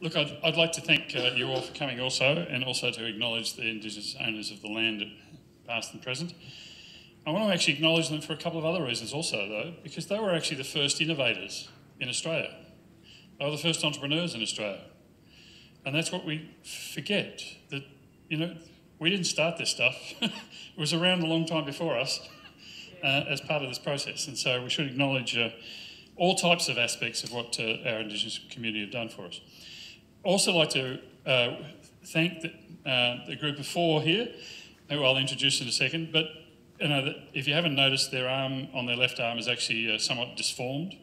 Look, I'd like to thank you all for coming also, and also to acknowledge the Indigenous owners of the land, past and present. I want to actually acknowledge them for a couple of other reasons also, though, because they were actually the first innovators in Australia. They were the first entrepreneurs in Australia. And that's what we forget, that, you know, we didn't start this stuff. It was around a long time before us as part of this process. And so we should acknowledge all types of aspects of what our Indigenous community have done for us. Also like to thank the group of four here, who I'll introduce in a second, but you know, if you haven't noticed, their arm on their left arm is actually somewhat disformed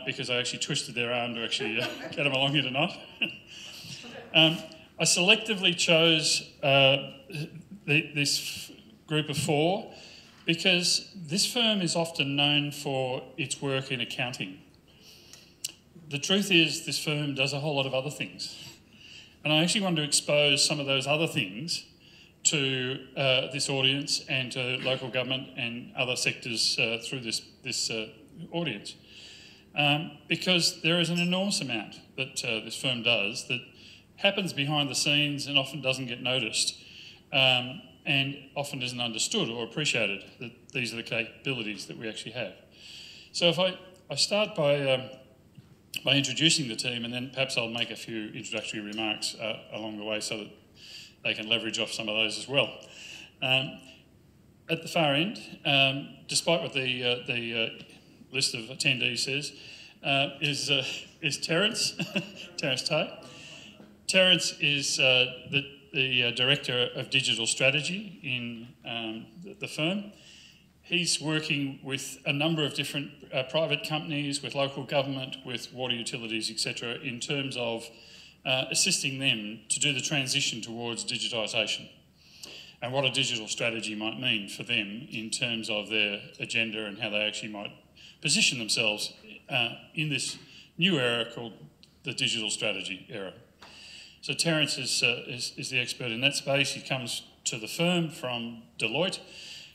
because I actually twisted their arm to actually get them along here tonight. I selectively chose this group of four because this firm is often known for its work in accounting. The truth is this firm does a whole lot of other things. And I actually want to expose some of those other things to this audience and to local government and other sectors through this audience. Because there is an enormous amount that this firm does that happens behind the scenes and often doesn't get noticed. And often isn't understood or appreciated that these are the capabilities that we actually have. So if I start by introducing the team, and then perhaps I'll make a few introductory remarks along the way so that they can leverage off some of those as well. At the far end, despite what the list of attendees says, is Terence, Terence Tay. Terence is the Director of Digital Strategy in the firm. He's working with a number of different private companies, with local government, with water utilities, etc., in terms of assisting them to do the transition towards digitisation and what a digital strategy might mean for them in terms of their agenda and how they actually might position themselves in this new era called the digital strategy era. So Terence is the expert in that space. He comes to the firm from Deloitte,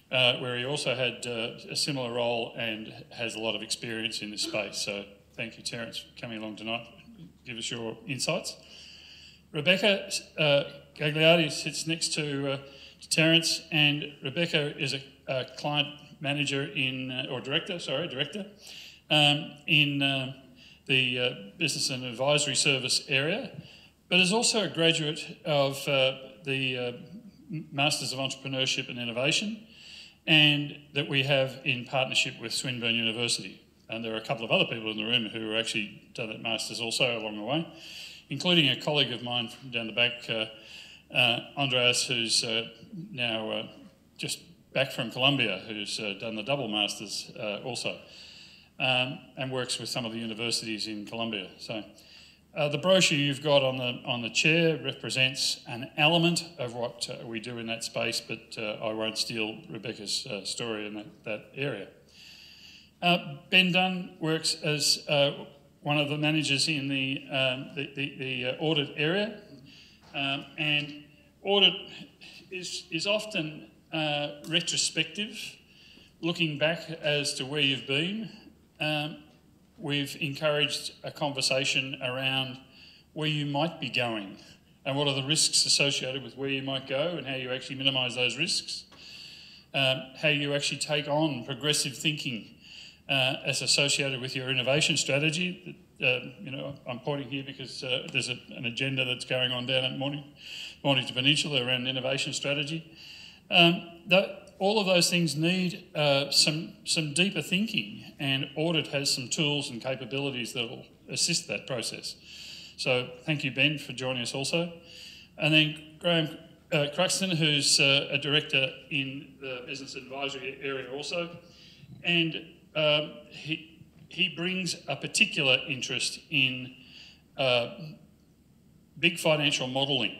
where he also had a similar role and has a lot of experience in this space. So thank you, Terence, for coming along tonight. Give us your insights. Rebecca Gagliardi sits next to Terence, and Rebecca is a client manager or director in the Business and Advisory Service area, but is also a graduate of the Masters of Entrepreneurship and Innovation, and that we have in partnership with Swinburne University. And there are a couple of other people in the room who have actually done that Masters also along the way, including a colleague of mine from down the back, Andreas, who's now just back from Columbia, who's done the double Masters also, and works with some of the universities in Columbia. So the brochure you've got on the chair represents an element of what we do in that space, but I won't steal Rebecca's story in that area. Ben Dunn works as one of the managers in the audit area, and audit is often retrospective, looking back as to where you've been. We've encouraged a conversation around where you might be going and what are the risks associated with where you might go and how you actually minimise those risks, how you actually take on progressive thinking as associated with your innovation strategy. You know, I'm pointing here because there's an agenda that's going on down at Mornington Peninsula around innovation strategy. All of those things need some deeper thinking, and audit has some tools and capabilities that will assist that process. So thank you, Ben, for joining us also. And then Graham Cruxton, who's a director in the business advisory area also, and he brings a particular interest in big financial modelling.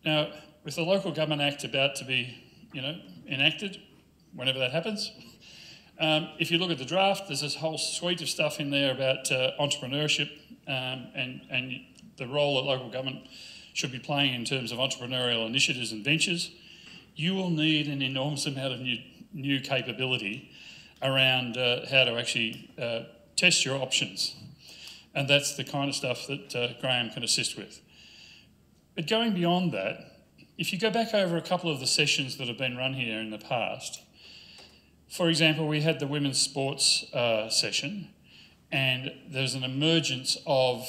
Now, with the Local Government Act about to be, enacted, whenever that happens, if you look at the draft, there's this whole suite of stuff in there about entrepreneurship and the role that local government should be playing in terms of entrepreneurial initiatives and ventures. You will need an enormous amount of new capability around how to actually test your options. And that's the kind of stuff that Graham can assist with. But going beyond that, if you go back over a couple of the sessions that have been run here in the past, for example, we had the women's sports session, and there's an emergence of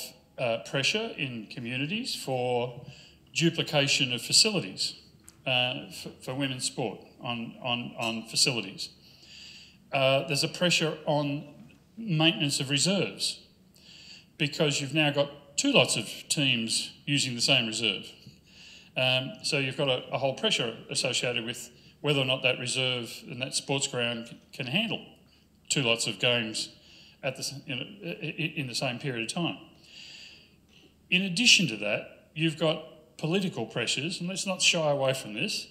pressure in communities for duplication of facilities for women's sport on facilities. There's a pressure on maintenance of reserves because you've now got two lots of teams using the same reserve. So you've got a whole pressure associated with whether or not that reserve and that sports ground can handle two lots of games at in the same period of time. In addition to that, you've got political pressures, and let's not shy away from this.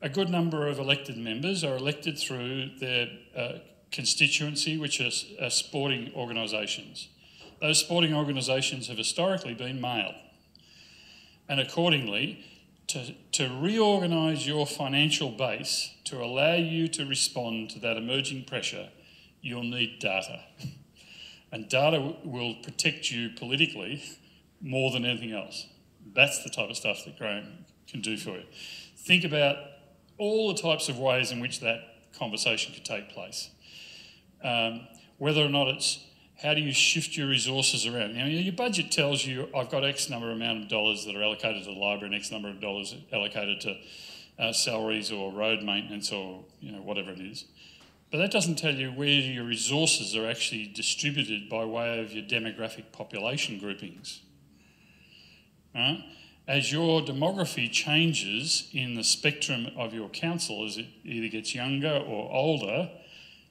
A good number of elected members are elected through their constituency, which are sporting organisations. Those sporting organisations have historically been male, and accordingly, to reorganise your financial base to allow you to respond to that emerging pressure, you'll need data. And data will protect you politically more than anything else. That's the type of stuff that Graham can do for you. Think about all the types of ways in which that conversation could take place. Whether or not it's how do you shift your resources around? You know, your budget tells you I've got X number amount of dollars that are allocated to the library and X number of dollars allocated to salaries or road maintenance or whatever it is. But that doesn't tell you where your resources are actually distributed by way of your demographic population groupings. Right? As your demography changes in the spectrum of your council, as it either gets younger or older,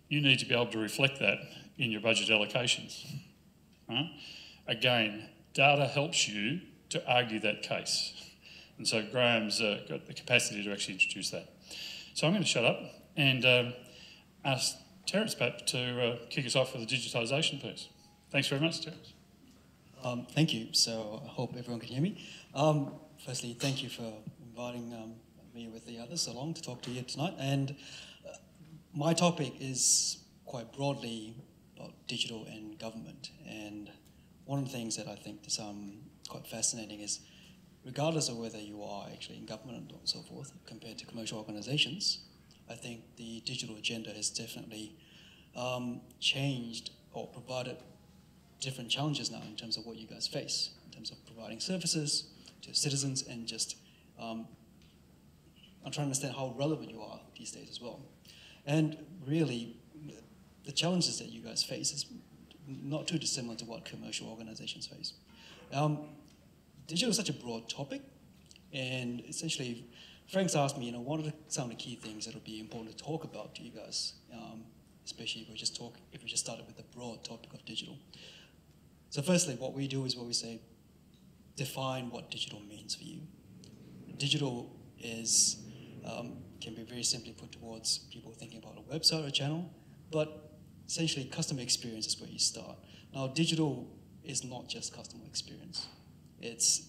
you need to be able to reflect that in your budget allocations. Right? Again, data helps you to argue that case. And so Graham's got the capacity to actually introduce that. So I'm going to shut up and ask Terence perhaps to kick us off with the digitisation piece. Thanks very much, Terence. Thank you. So I hope everyone can hear me. Firstly, thank you for inviting me with the others along to talk to you tonight. And my topic is quite broadly about digital and government. And one of the things that I think is quite fascinating is, regardless of whether you are actually in government and so forth, compared to commercial organizations, I think the digital agenda has definitely changed or provided different challenges now in terms of what you guys face, in terms of providing services to citizens and just, I'm trying to understand how relevant you are these days as well. And really, the challenges that you guys face is not too dissimilar to what commercial organizations face. Digital is such a broad topic, and essentially, Frank's asked me, what are some of the key things that would be important to talk about to you guys, especially if we just started with the broad topic of digital. So firstly, what we do is what we say, define what digital means for you. Digital is, can be very simply put towards people thinking about a website or a channel, but essentially customer experience is where you start. Now, digital is not just customer experience. It's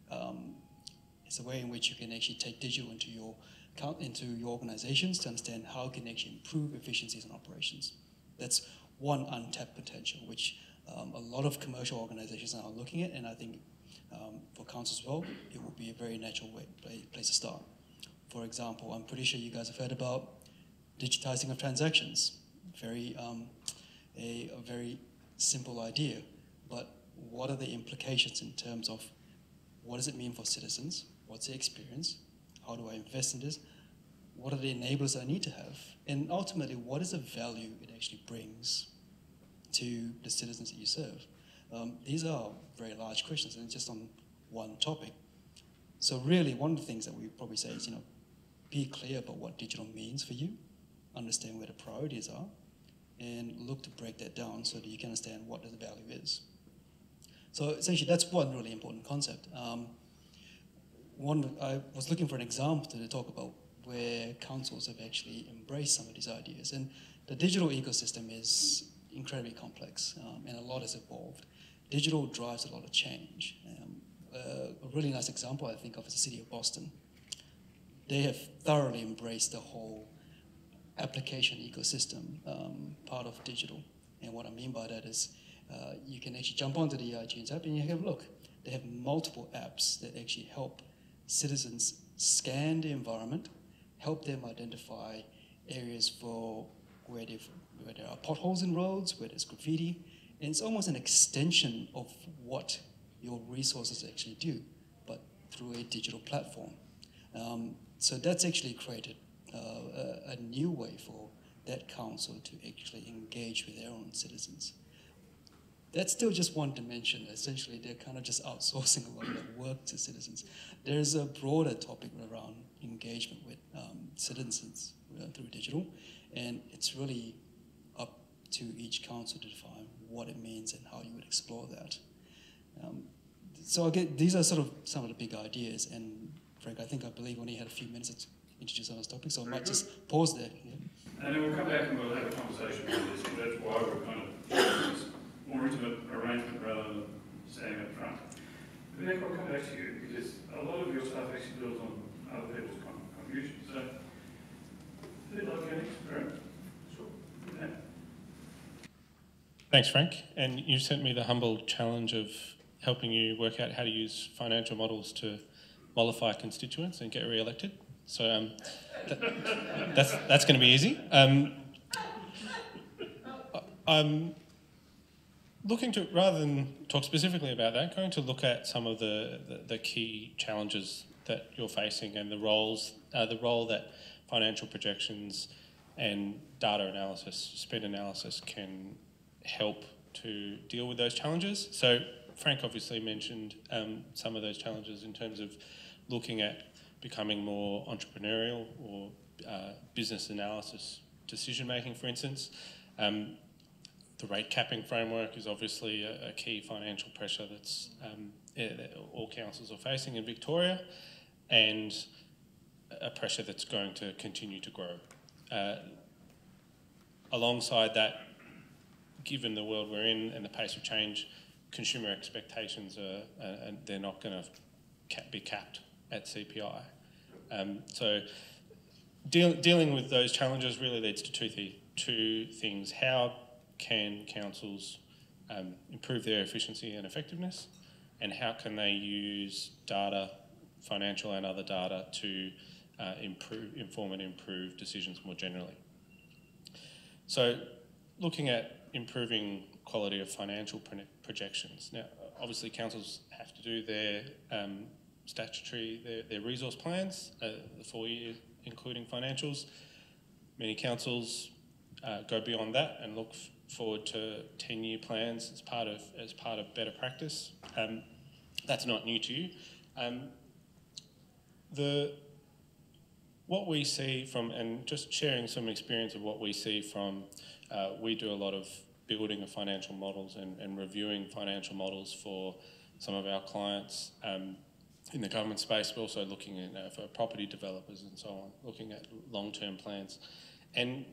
a way in which you can actually take digital into your organizations to understand how it can actually improve efficiencies and operations. That's one untapped potential, which a lot of commercial organizations are looking at, and I think for council as well, it would be a very natural place to start. For example, I'm pretty sure you guys have heard about digitizing of transactions. A very simple idea, but what are the implications in terms of what does it mean for citizens? What's the experience? How do I invest in this? What are the enablers I need to have? And ultimately, what is the value it actually brings to the citizens that you serve? These are very large questions, and it's just on one topic. So really, one of the things that we probably say is, be clear about what digital means for you, understand where the priorities are, and look to break that down so that you can understand what the value is. So essentially, that's one really important concept. I was looking for an example to talk about where councils have actually embraced some of these ideas. And the digital ecosystem is incredibly complex, and a lot has evolved. Digital drives a lot of change. A really nice example I think of is the city of Boston. They have thoroughly embraced the whole application ecosystem part of digital. And what I mean by that is you can actually jump onto the iTunes app and you have a look. They have multiple apps that actually help citizens scan the environment, help them identify areas for where there are potholes in roads, where there's graffiti, and it's almost an extension of what your resources actually do, but through a digital platform. So that's actually created a new way for that council to actually engage with their own citizens. That's still just one dimension. Essentially, they're kind of just outsourcing a lot of that work to citizens. There's a broader topic around engagement with citizens through digital, and it's really up to each council to define what it means and how you would explore that. So again, these are sort of some of the big ideas, and Frank, I believe only had a few minutes to introduce on this topic, so I might just pause there. Yeah. And then we'll come back and we'll have a conversation on this, and that's why we're kind of this more intimate arrangement rather than staying up front. But then I'll come back to you, because a lot of your stuff actually builds on other people's contributions. So, who'd like to go next? Graham? Sure. Yeah. Thanks, Frank. And you sent me the humble challenge of helping you work out how to use financial models to mollify constituents and get re-elected. So that's going to be easy. I'm looking to, rather than talk specifically about that, going to look at some of the key challenges that you're facing and the role that financial projections and data analysis, spend analysis can help to deal with those challenges. So Frank obviously mentioned some of those challenges in terms of looking at becoming more entrepreneurial or business analysis decision making, for instance. The rate capping framework is obviously a key financial pressure that's all councils are facing in Victoria, and a pressure that's going to continue to grow. Alongside that, given the world we're in and the pace of change, consumer expectations they're not going to be capped at CPI. So dealing with those challenges really leads to two things. How can councils improve their efficiency and effectiveness, and how can they use data, financial and other data, to inform and improve decisions more generally? So looking at improving quality of financial projections. Now, obviously councils have to do their statutory, their resource plans, the 4 year, including financials. Many councils go beyond that and look forward to 10-year plans as part of better practice. That's not new to you. What we see from, and just sharing some experience of what we see from, we do a lot of building of financial models and reviewing financial models for some of our clients in the government space, but also looking at for property developers and so on, looking at long-term plans. And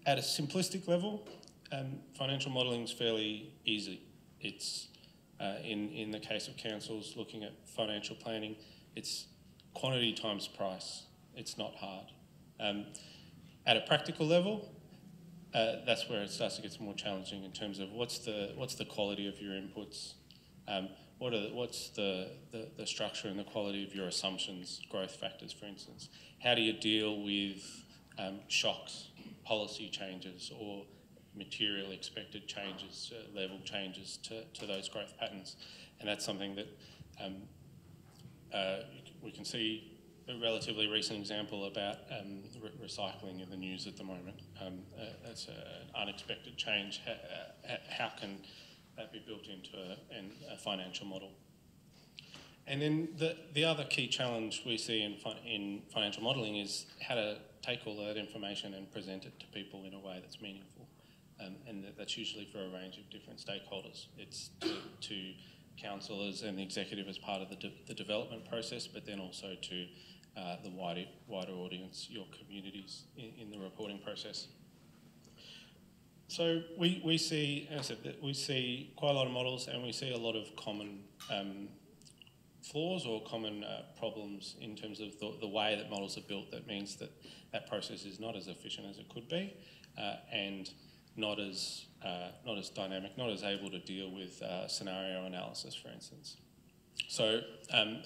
at a simplistic level, financial modelling is fairly easy. It's, in the case of councils looking at financial planning, it's quantity times price. It's not hard. At a practical level, that's where it starts to get more challenging in terms of what's the quality of your inputs, what's the structure and the quality of your assumptions, growth factors, for instance. How do you deal with shocks, policy changes, or material expected changes, level changes to those growth patterns? And that's something that we can see a relatively recent example about recycling in the news at the moment. That's an unexpected change. How can that be built into a financial model? And then the other key challenge we see in financial modelling is how to take all that information and present it to people in a way that's meaningful. And that's usually for a range of different stakeholders. It's to councillors and the executive as part of the development process, but then also to the wider audience, your communities in the reporting process. So we see, as I said, that we see quite a lot of models, and we see a lot of common flaws or common problems in terms of the way that models are built. That means that process is not as efficient as it could be, and not as dynamic, not as able to deal with scenario analysis, for instance. So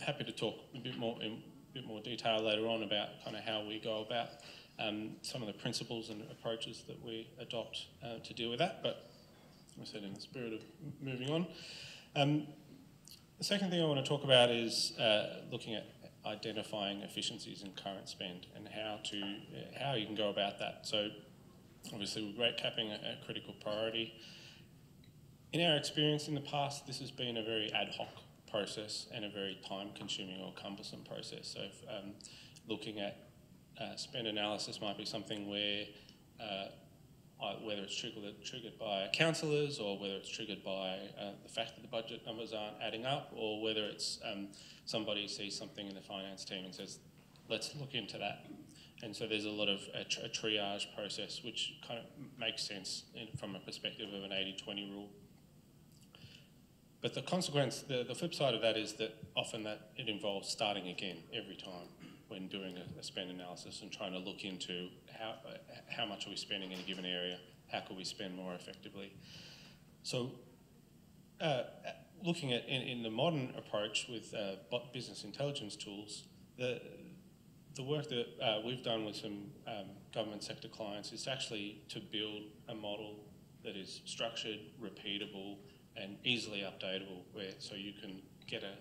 happy to talk a bit more in a bit more detail later on about kind of how we go about some of the principles and approaches that we adopt to deal with that. But as I said, in the spirit of moving on. The second thing I want to talk about is looking at identifying efficiencies in current spend and how you can go about that. So obviously with rate capping a critical priority. In our experience in the past, this has been a very ad hoc process and a very time-consuming or cumbersome process. So looking at spend analysis might be something where whether it's triggered by councillors or whether it's triggered by the fact that the budget numbers aren't adding up, or whether it's somebody sees something in the finance team and says, let's look into that. And so there's a lot of a triage process, which kind of makes sense from a perspective of an 80-20 rule. But the consequence, the flip side of that is that often that it involves starting again every time when doing a spend analysis and trying to look into how much are we spending in a given area, how can we spend more effectively. So looking at in the modern approach with business intelligence tools, the work that we've done with some government sector clients is actually to build a model that is structured, repeatable, and easily updatable, so you can get a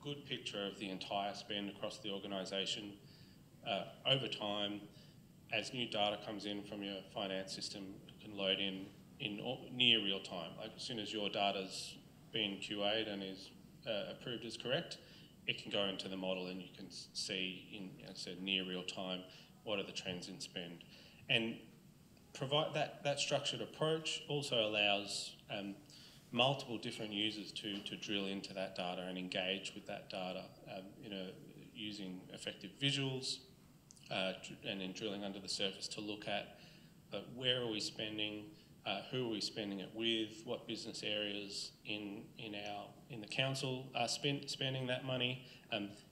good picture of the entire spend across the organisation over time. As new data comes in from your finance system, you can load in near real time. Like as soon as your data's been QA'd and is approved as correct, it can go into the model and you can see in, as I said, near real time what are the trends in spend. And provide that structured approach also allows multiple different users to drill into that data and engage with that data, using effective visuals and then drilling under the surface to look at where are we spending, who are we spending it with, what business areas in the council are spending that money,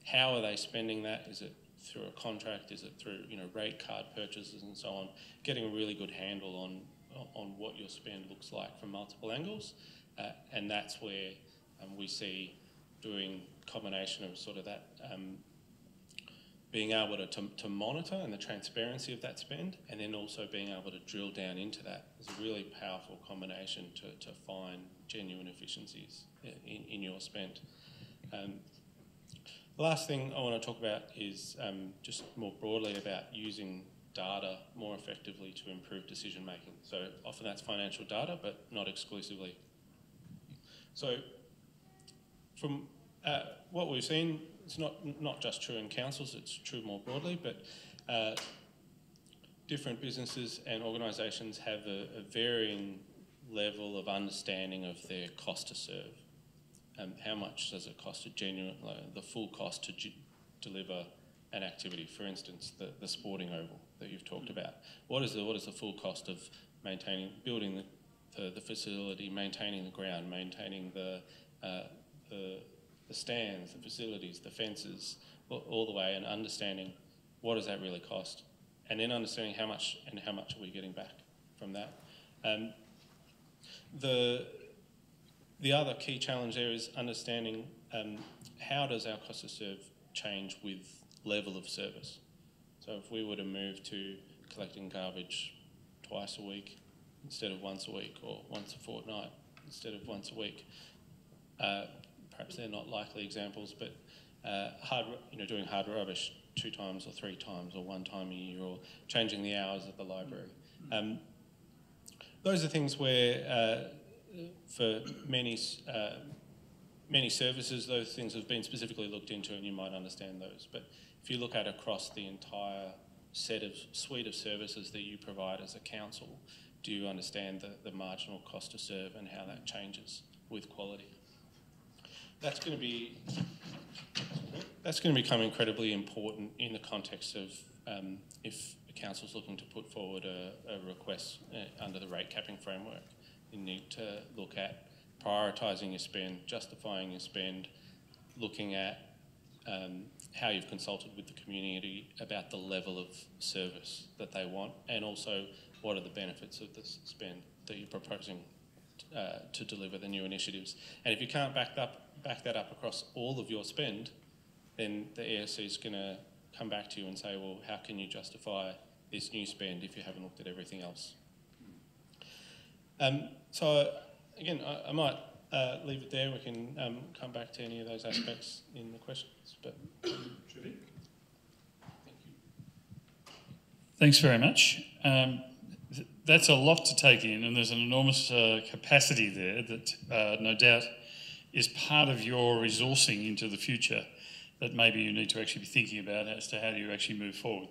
how are they spending that? Is it through a contract? Is it through rate card purchases and so on? Getting a really good handle on what your spend looks like from multiple angles, and that's where we see doing combination of sort of that being able to monitor and the transparency of that spend, and then also being able to drill down into that is a really powerful combination to find genuine efficiencies in your spend. The last thing I want to talk about is just more broadly about using data more effectively to improve decision making. So often that's financial data, but not exclusively. So from what we've seen, it's not just true in councils, it's true more broadly, but different businesses and organisations have a varying level of understanding of their cost to serve. How much does it cost the full cost to deliver an activity? For instance, the sporting oval that you've talked about. What is the full cost of building the facility, maintaining the ground, maintaining the stands, the facilities, the fences, all the way, and understanding what does that really cost, and then understanding how much are we getting back from that. The other key challenge there is understanding how does our cost to serve change with level of service. So if we were to move to collecting garbage twice a week instead of once a week, or once a fortnight instead of once a week, perhaps they're not likely examples, but doing hard rubbish 2 times or 3 times or 1 time a year, or changing the hours at the library. Those are things where for many services, those things have been specifically looked into and you might understand those. But if you look at across the entire suite of services that you provide as a council, do you understand the marginal cost to serve and how that changes with quality? That's going to become incredibly important in the context of if a council's looking to put forward a request under the rate capping framework. You need to look at prioritising your spend, justifying your spend, looking at how you've consulted with the community about the level of service that they want, and also what are the benefits of this spend that you're proposing to deliver the new initiatives. And if you can't back that up across all of your spend, then the ESC is going to come back to you and say, well, how can you justify this new spend if you haven't looked at everything else? So again, I might leave it there. We can come back to any of those aspects in the questions. But thank you. Thanks very much. That's a lot to take in, and there's an enormous capacity there that no doubt is part of your resourcing into the future that maybe you need to actually be thinking about as to how do you actually move forward.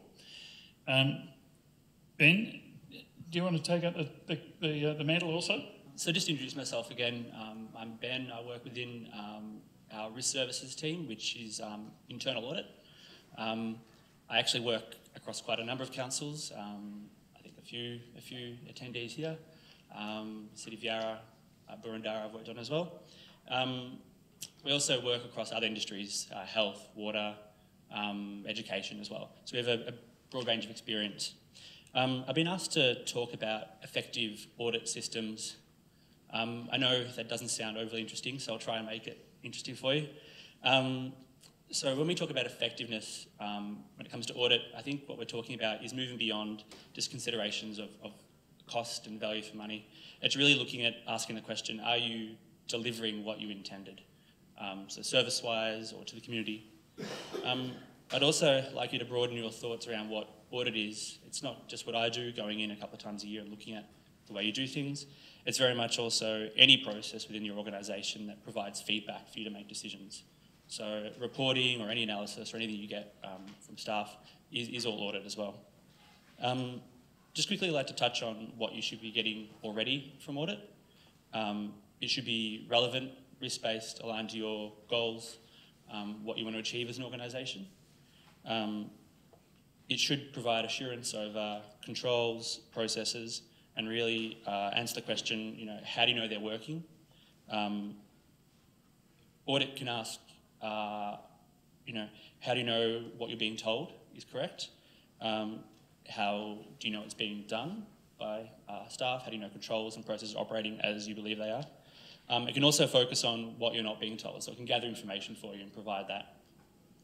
Ben, do you want to take up the mantle also? So just to introduce myself again, I'm Ben. I work within our risk services team, which is internal audit. I actually work across quite a number of councils. I think a few attendees here. City of Yarra, Burundara I've worked on as well. We also work across other industries, health, water, education as well. So we have a broad range of experience. I've been asked to talk about effective audit systems. I know that doesn't sound overly interesting, so I'll try and make it interesting for you. So when we talk about effectiveness, when it comes to audit, I think what we're talking about is moving beyond just considerations of cost and value for money. It's really looking at asking the question, are you delivering what you intended? So service-wise or to the community. I'd also like you to broaden your thoughts around what audit is. It's not just what I do, going in a couple of times a year and looking at the way you do things. It's very much also any process within your organisation that provides feedback for you to make decisions. So reporting or any analysis or anything you get from staff is all audit as well. Just quickly I'd like to touch on what you should be getting already from audit. It should be relevant, risk-based, aligned to your goals, what you want to achieve as an organisation. It should provide assurance over controls, processes, and really answer the question, how do you know they're working? Audit can ask, how do you know what you're being told is correct? How do you know it's being done by staff? How do you know controls and processes are operating as you believe they are? It can also focus on what you're not being told, so it can gather information for you and provide that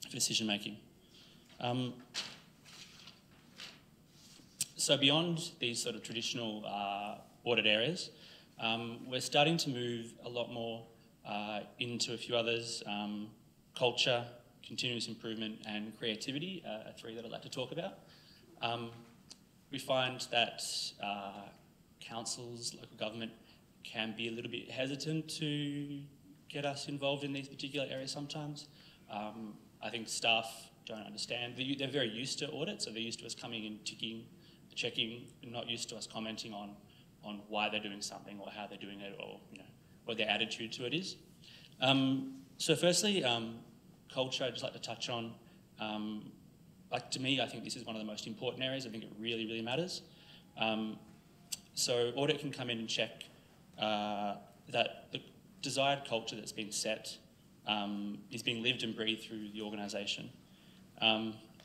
for decision making. So beyond these sort of traditional audit areas, we're starting to move a lot more into a few others. Culture, continuous improvement and creativity are three that I'd like to talk about. We find that councils, local government can be a little bit hesitant to get us involved in these particular areas sometimes. I think staff don't understand. They're very used to audit, so they're used to us coming and checking, and not used to us commenting on why they're doing something or how they're doing it or what their attitude to it is. So firstly, culture I'd just like to touch on. To me, I think this is one of the most important areas. I think it really, really matters. So audit can come in and check that the desired culture that's been set is being lived and breathed through the organisation.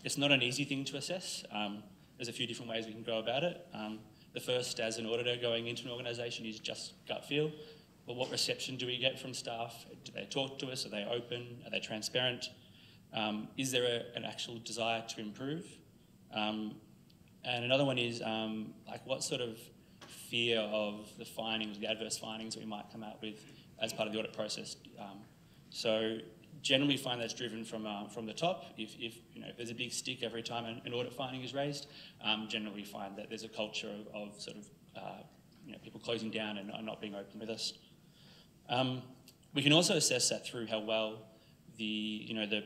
It's not an easy thing to assess. There's a few different ways we can go about it. The first, as an auditor going into an organisation, is just gut feel. But what reception do we get from staff? Do they talk to us? Are they open? Are they transparent? Is there an actual desire to improve? And another one is what sort of fear of the findings, the adverse findings that we might come out with as part of the audit process. So generally find that's driven from the top. If there's a big stick every time an audit finding is raised, generally we find that there's a culture of sort of people closing down and not being open with us. We can also assess that through how well the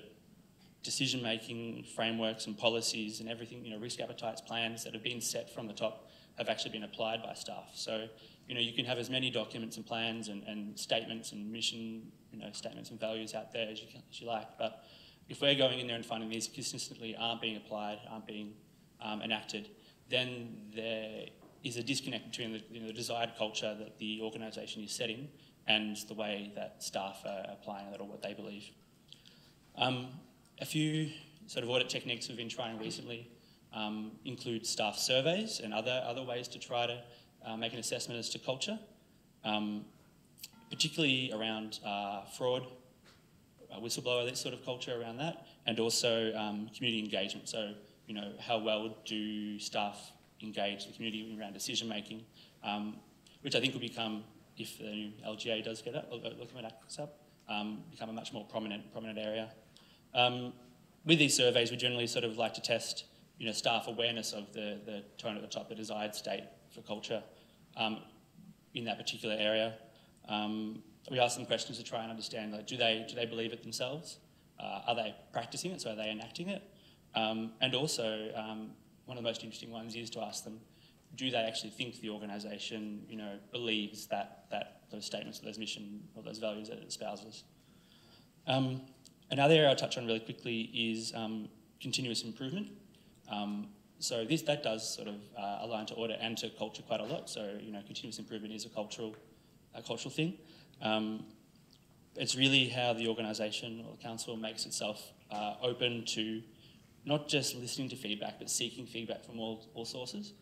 decision-making frameworks and policies and everything, risk appetites, plans that have been set from the top have actually been applied by staff. So, you can have as many documents and plans and statements and mission, statements and values out there as you like. But if we're going in there and finding these consistently aren't being applied, aren't being enacted, then there is a disconnect between the desired culture that the organisation is setting and the way that staff are applying it or what they believe. A few sort of audit techniques we've been trying recently. include staff surveys and other ways to try to make an assessment as to culture, particularly around fraud, whistleblower, that sort of culture around that, and also community engagement. So, you know, how well do staff engage the community around decision making, which I think will become, if the new LGA does get up, become a much more prominent area. With these surveys, we generally sort of like to test, you know, staff awareness of the tone at the top, the desired state for culture in that particular area. We ask them questions to try and understand, like, do they believe it themselves? Are they practicing it? So are they enacting it? And also, one of the most interesting ones is to ask them, do they actually think the organisation, you know, believes that those statements, those mission, or those values that it espouses? Another area I'll touch on really quickly is continuous improvement. So that does sort of align to audit and to culture quite a lot. So, you know, continuous improvement is a cultural thing. It's really how the organisation or the council makes itself open to not just listening to feedback, but seeking feedback from all sources,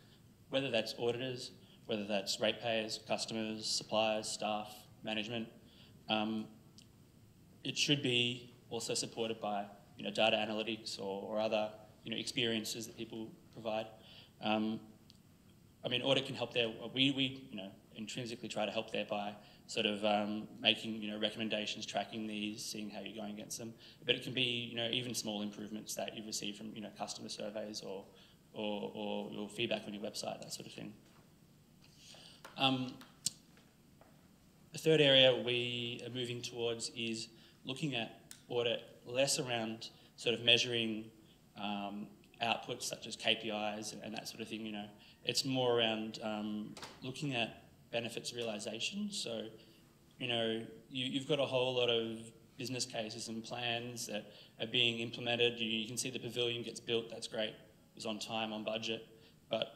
whether that's auditors, whether that's ratepayers, customers, suppliers, staff, management. It should be also supported by, you know, data analytics or other, you know, experiences that people provide. I mean, audit can help there. We you know, intrinsically try to help there by sort of making, you know, recommendations, tracking these, seeing how you're going against them. But it can be, you know, even small improvements that you've received from, you know, customer surveys or your feedback on your website, that sort of thing. The third area we are moving towards is looking at audit less around sort of measuring outputs such as KPIs and that sort of thing. You know, it's more around looking at benefits realisation. So, you know, you've got a whole lot of business cases and plans that are being implemented. You can see the pavilion gets built, that's great. It was on time, on budget. But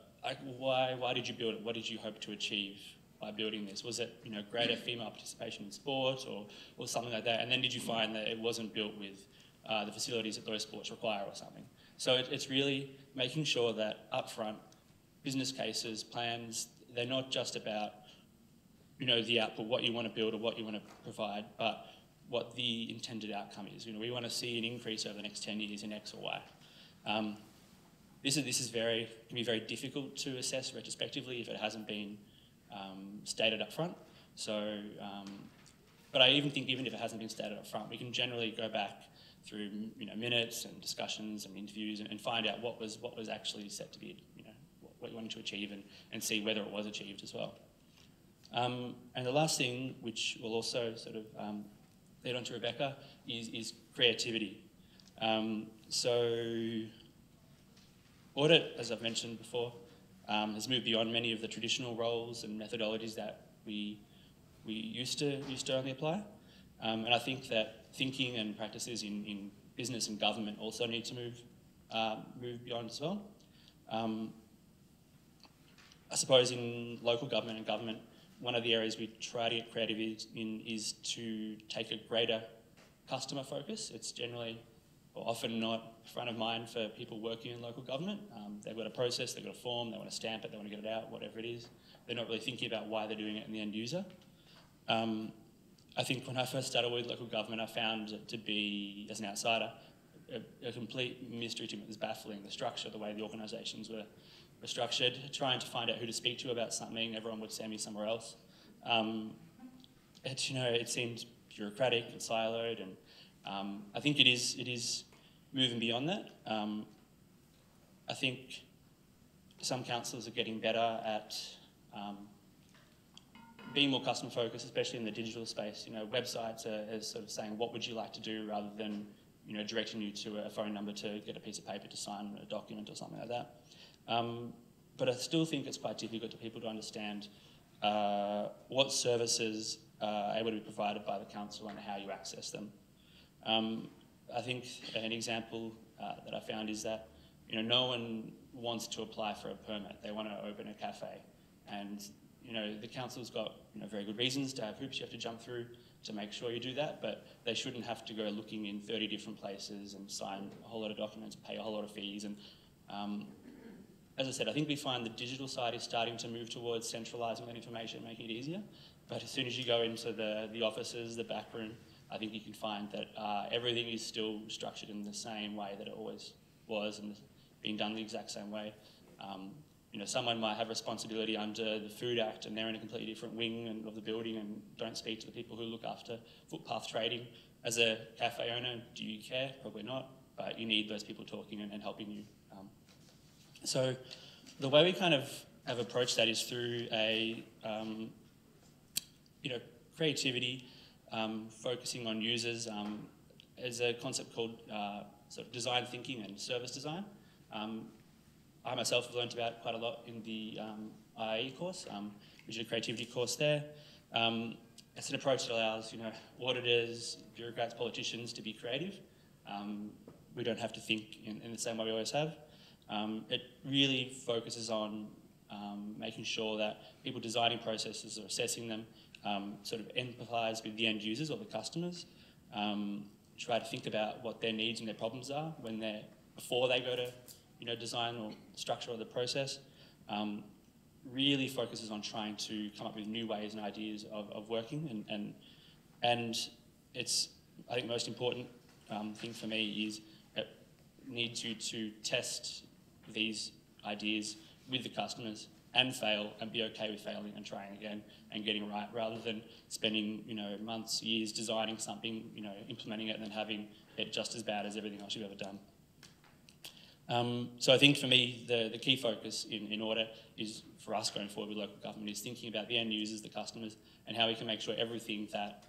why did you build it? What did you hope to achieve by building this? Was it, you know, greater female participation in sport or something like that? And then did you find that it wasn't built with the facilities that those sports require or something? So it's really making sure that upfront business cases, plans, they're not just about, you know, the output, what you want to build or what you want to provide, but what the intended outcome is. You know, we want to see an increase over the next 10 years in X or Y. This can be very difficult to assess retrospectively if it hasn't been stated up front. So, but I even think even if it hasn't been stated up front, we can generally go back through, you know, minutes and discussions and interviews and find out what was actually set to be, you know, what you wanted to achieve and see whether it was achieved as well. And the last thing, which will also sort of lead on to Rebecca, is creativity. So audit, as I've mentioned before, has moved beyond many of the traditional roles and methodologies that we used to only apply. And I think that thinking and practices in business and government also need to move beyond as well. I suppose in local government and government, one of the areas we try to get creative in is to take a greater customer focus. It's generally or often not front of mind for people working in local government. They've got a process, they've got a form, they want to stamp it, they want to get it out, whatever it is. They're not really thinking about why they're doing it in the end user. I think when I first started with local government, I found it to be, as an outsider, a complete mystery to me. It was baffling, the structure, the way the organisations were structured, trying to find out who to speak to about something. Everyone would send me somewhere else. It seemed bureaucratic and siloed, and I think it is moving beyond that. I think some councils are getting better at being more customer focused, especially in the digital space. You know, websites are sort of saying, what would you like to do, rather than, you know, directing you to a phone number to get a piece of paper to sign a document or something like that. But I still think it's quite difficult to people to understand what services are able to be provided by the council and how you access them. I think an example that I found is that, you know, no one wants to apply for a permit. They want to open a cafe, and, you know, the council's got, you know, very good reasons to have hoops you have to jump through to make sure you do that, but they shouldn't have to go looking in 30 different places and sign a whole lot of documents, pay a whole lot of fees, and as I said, I think we find the digital side is starting to move towards centralising that information, making it easier. But as soon as you go into the offices, the back room, I think you can find that everything is still structured in the same way that it always was and being done the exact same way. You know, someone might have responsibility under the Food Act and they're in a completely different wing of the building and don't speak to the people who look after footpath trading. As a cafe owner, do you care? Probably not, but you need those people talking and helping you. So the way we kind of have approached that is through a, you know, creativity, focusing on users. There's a concept called sort of design thinking and service design. I myself have learned about quite a lot in the IAE course, which is a creativity course there. It's an approach that allows, you know, auditors, bureaucrats, politicians to be creative. We don't have to think in the same way we always have. It really focuses on making sure that people designing processes or assessing them sort of empathise with the end users or the customers. Try to think about what their needs and their problems are before they go to, you know, design or structure of the process. Really focuses on trying to come up with new ways and ideas of working, and it's, I think, most important thing for me is it needs you to test these ideas with the customers and fail and be okay with failing and trying again and getting it right, rather than spending, you know, months, years designing something, you know, implementing it and then having it just as bad as everything else you've ever done. So I think for me, the key focus in audit is, for us going forward with local government, is thinking about the end users, the customers, and how we can make sure everything that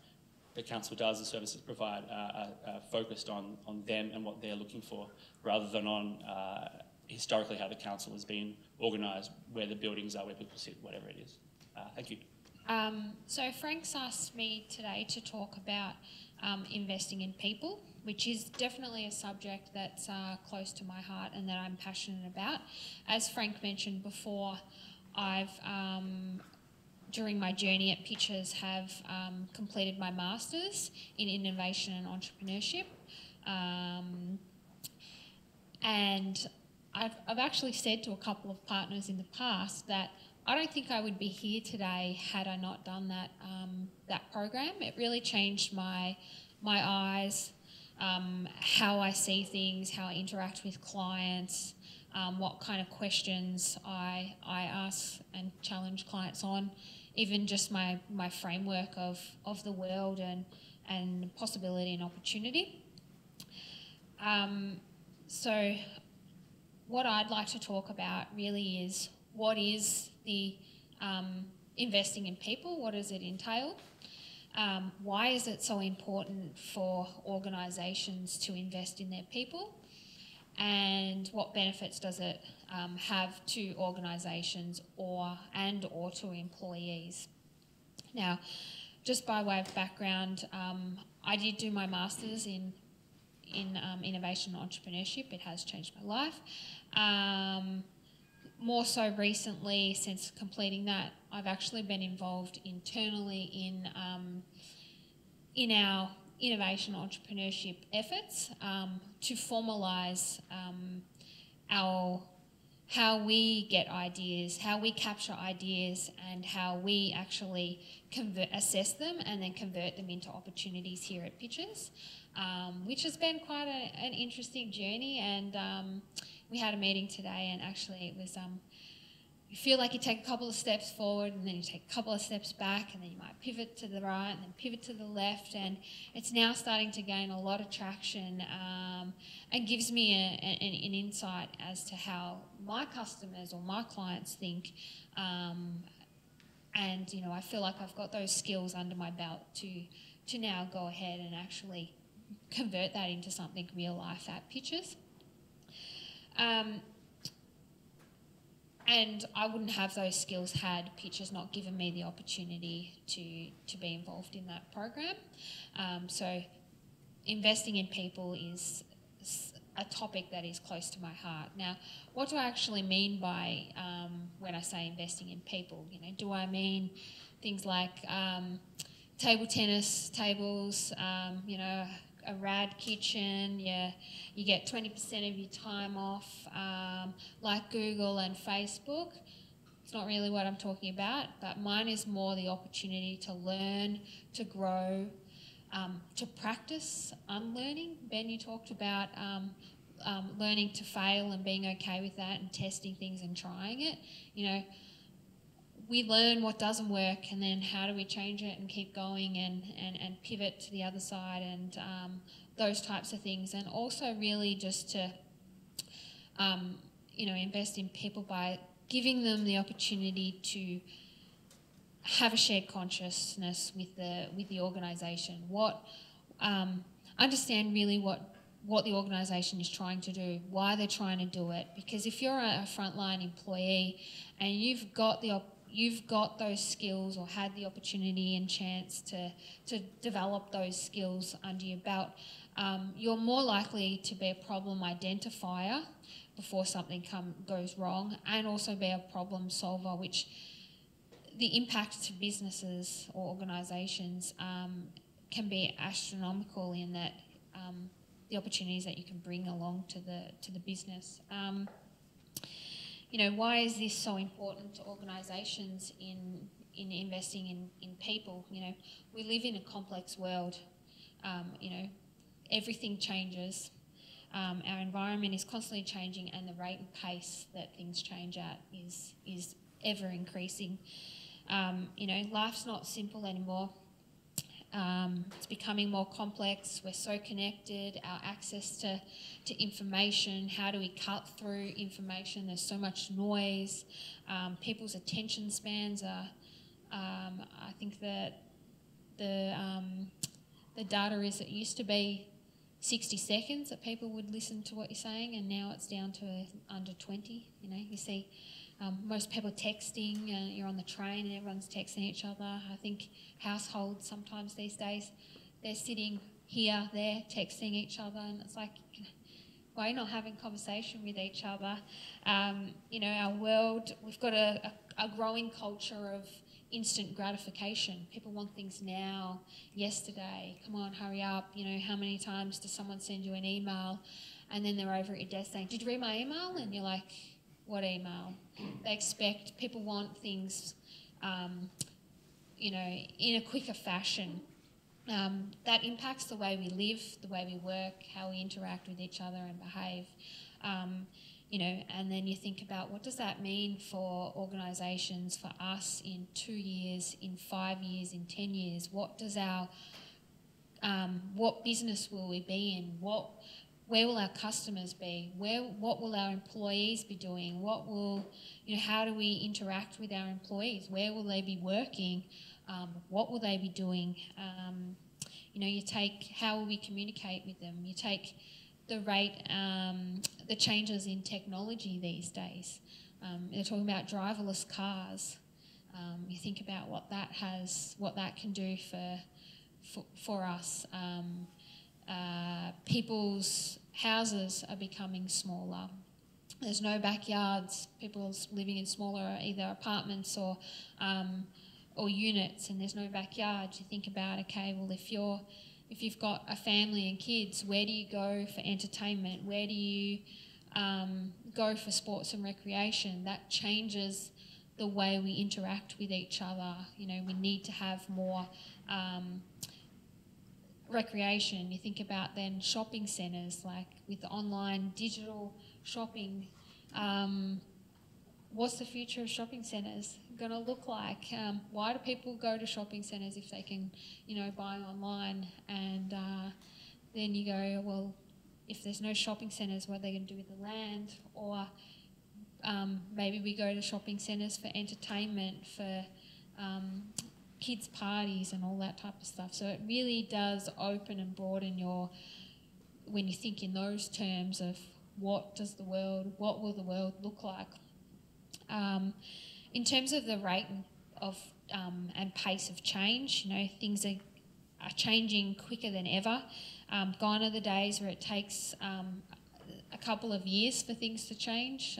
the council does, the services provide, are focused on them and what they're looking for, rather than on historically how the council has been organised, where the buildings are, where people sit, whatever it is. Thank you. So Frank's asked me today to talk about investing in people, which is definitely a subject that's close to my heart and that I'm passionate about. As Frank mentioned before, I've, during my journey at Pitches, have completed my Masters in Innovation and Entrepreneurship. And I've actually said to a couple of partners in the past that I don't think I would be here today had I not done that that program. It really changed my eyes, how I see things, how I interact with clients, what kind of questions I ask and challenge clients on, even just my framework of the world and possibility and opportunity. So what I'd like to talk about really is, what is the investing in people? What does it entail? Why is it so important for organisations to invest in their people? And what benefits does it have to organisations or to employees? Now, just by way of background, I did do my Masters in Innovation and Entrepreneurship. It has changed my life. More so recently, since completing that, I've actually been involved internally in our innovation entrepreneurship efforts to formalise how we get ideas, how we capture ideas, and how we actually assess them and then convert them into opportunities here at Pitches, which has been quite an interesting journey. And we had a meeting today, and actually it was, you feel like you take a couple of steps forward and then you take a couple of steps back, and then you might pivot to the right and then pivot to the left, and it's now starting to gain a lot of traction and gives me an insight as to how my customers or my clients think. And, you know, I feel like I've got those skills under my belt to now go ahead and actually convert that into something real life at Pitches. And I wouldn't have those skills had Pitches not given me the opportunity to be involved in that program. So investing in people is a topic that is close to my heart. Now, what do I actually mean by when I say investing in people? You know, do I mean things like table tennis tables, you know, a rad kitchen, you get 20% of your time off, like Google and Facebook. It's not really what I'm talking about, but mine is more the opportunity to learn, to grow, to practice unlearning. Ben, you talked about learning to fail and being okay with that and testing things and trying it. You know, we learn what doesn't work, and then how do we change it and keep going and pivot to the other side, and those types of things. And also really just to, you know, invest in people by giving them the opportunity to have a shared consciousness with the organisation. Understand really what the organisation is trying to do, why they're trying to do it. Because if you're a frontline employee and you've got those skills, or had the opportunity and chance to develop those skills under your belt, you're more likely to be a problem identifier before something goes wrong, and also be a problem solver, which the impact to businesses or organisations can be astronomical in that the opportunities that you can bring along to the business. You know, why is this so important to organisations in investing in people? You know, we live in a complex world. You know, everything changes. Our environment is constantly changing, and the rate and pace that things change at is ever increasing. You know, life's not simple anymore. It's becoming more complex. We're so connected. Our access to information, how do we cut through information? There's so much noise. People's attention spans are, I think that the data is it used to be 60 seconds that people would listen to what you're saying, and now it's down to under 20. You know, you see most people texting, you're on the train and everyone's texting each other. I think households sometimes these days, they're sitting here, there, texting each other, and it's like, why are you not having conversation with each other? You know, our world, we've got a growing culture of instant gratification. People want things now, yesterday. Come on, hurry up. You know, how many times does someone send you an email and then they're over at your desk saying, did you read my email? And you're like, what email? They expect, people want things, you know, in a quicker fashion. That impacts the way we live, the way we work, how we interact with each other and behave. You know, and then you think about, what does that mean for organisations, for us in 2 years, in 5 years, in 10 years? What does what business will we be in? Where will our customers be? What will our employees be doing? You know, how do we interact with our employees? Where will they be working? What will they be doing? You know, how will we communicate with them? You take the rate, the changes in technology these days. They're talking about driverless cars. You think about what that can do for us. People's houses are becoming smaller. There's no backyards. People's living in smaller either apartments or units, and there's no backyards. You think about, okay, well, if you've got a family and kids, where do you go for entertainment? Where do you go for sports and recreation? That changes the way we interact with each other. You know, we need to have more recreation. You think about then shopping centres, like with online digital shopping. What's the future of shopping centres going to look like? Why do people go to shopping centres if they can, you know, buy online? And then you go, well, if there's no shopping centres, what are they going to do with the land? Or maybe we go to shopping centres for entertainment, for kids' parties and all that type of stuff. So it really does open and broaden when you think in those terms of what will the world look like? In terms of the rate of and pace of change, you know, things are changing quicker than ever. Gone are the days where it takes a couple of years for things to change.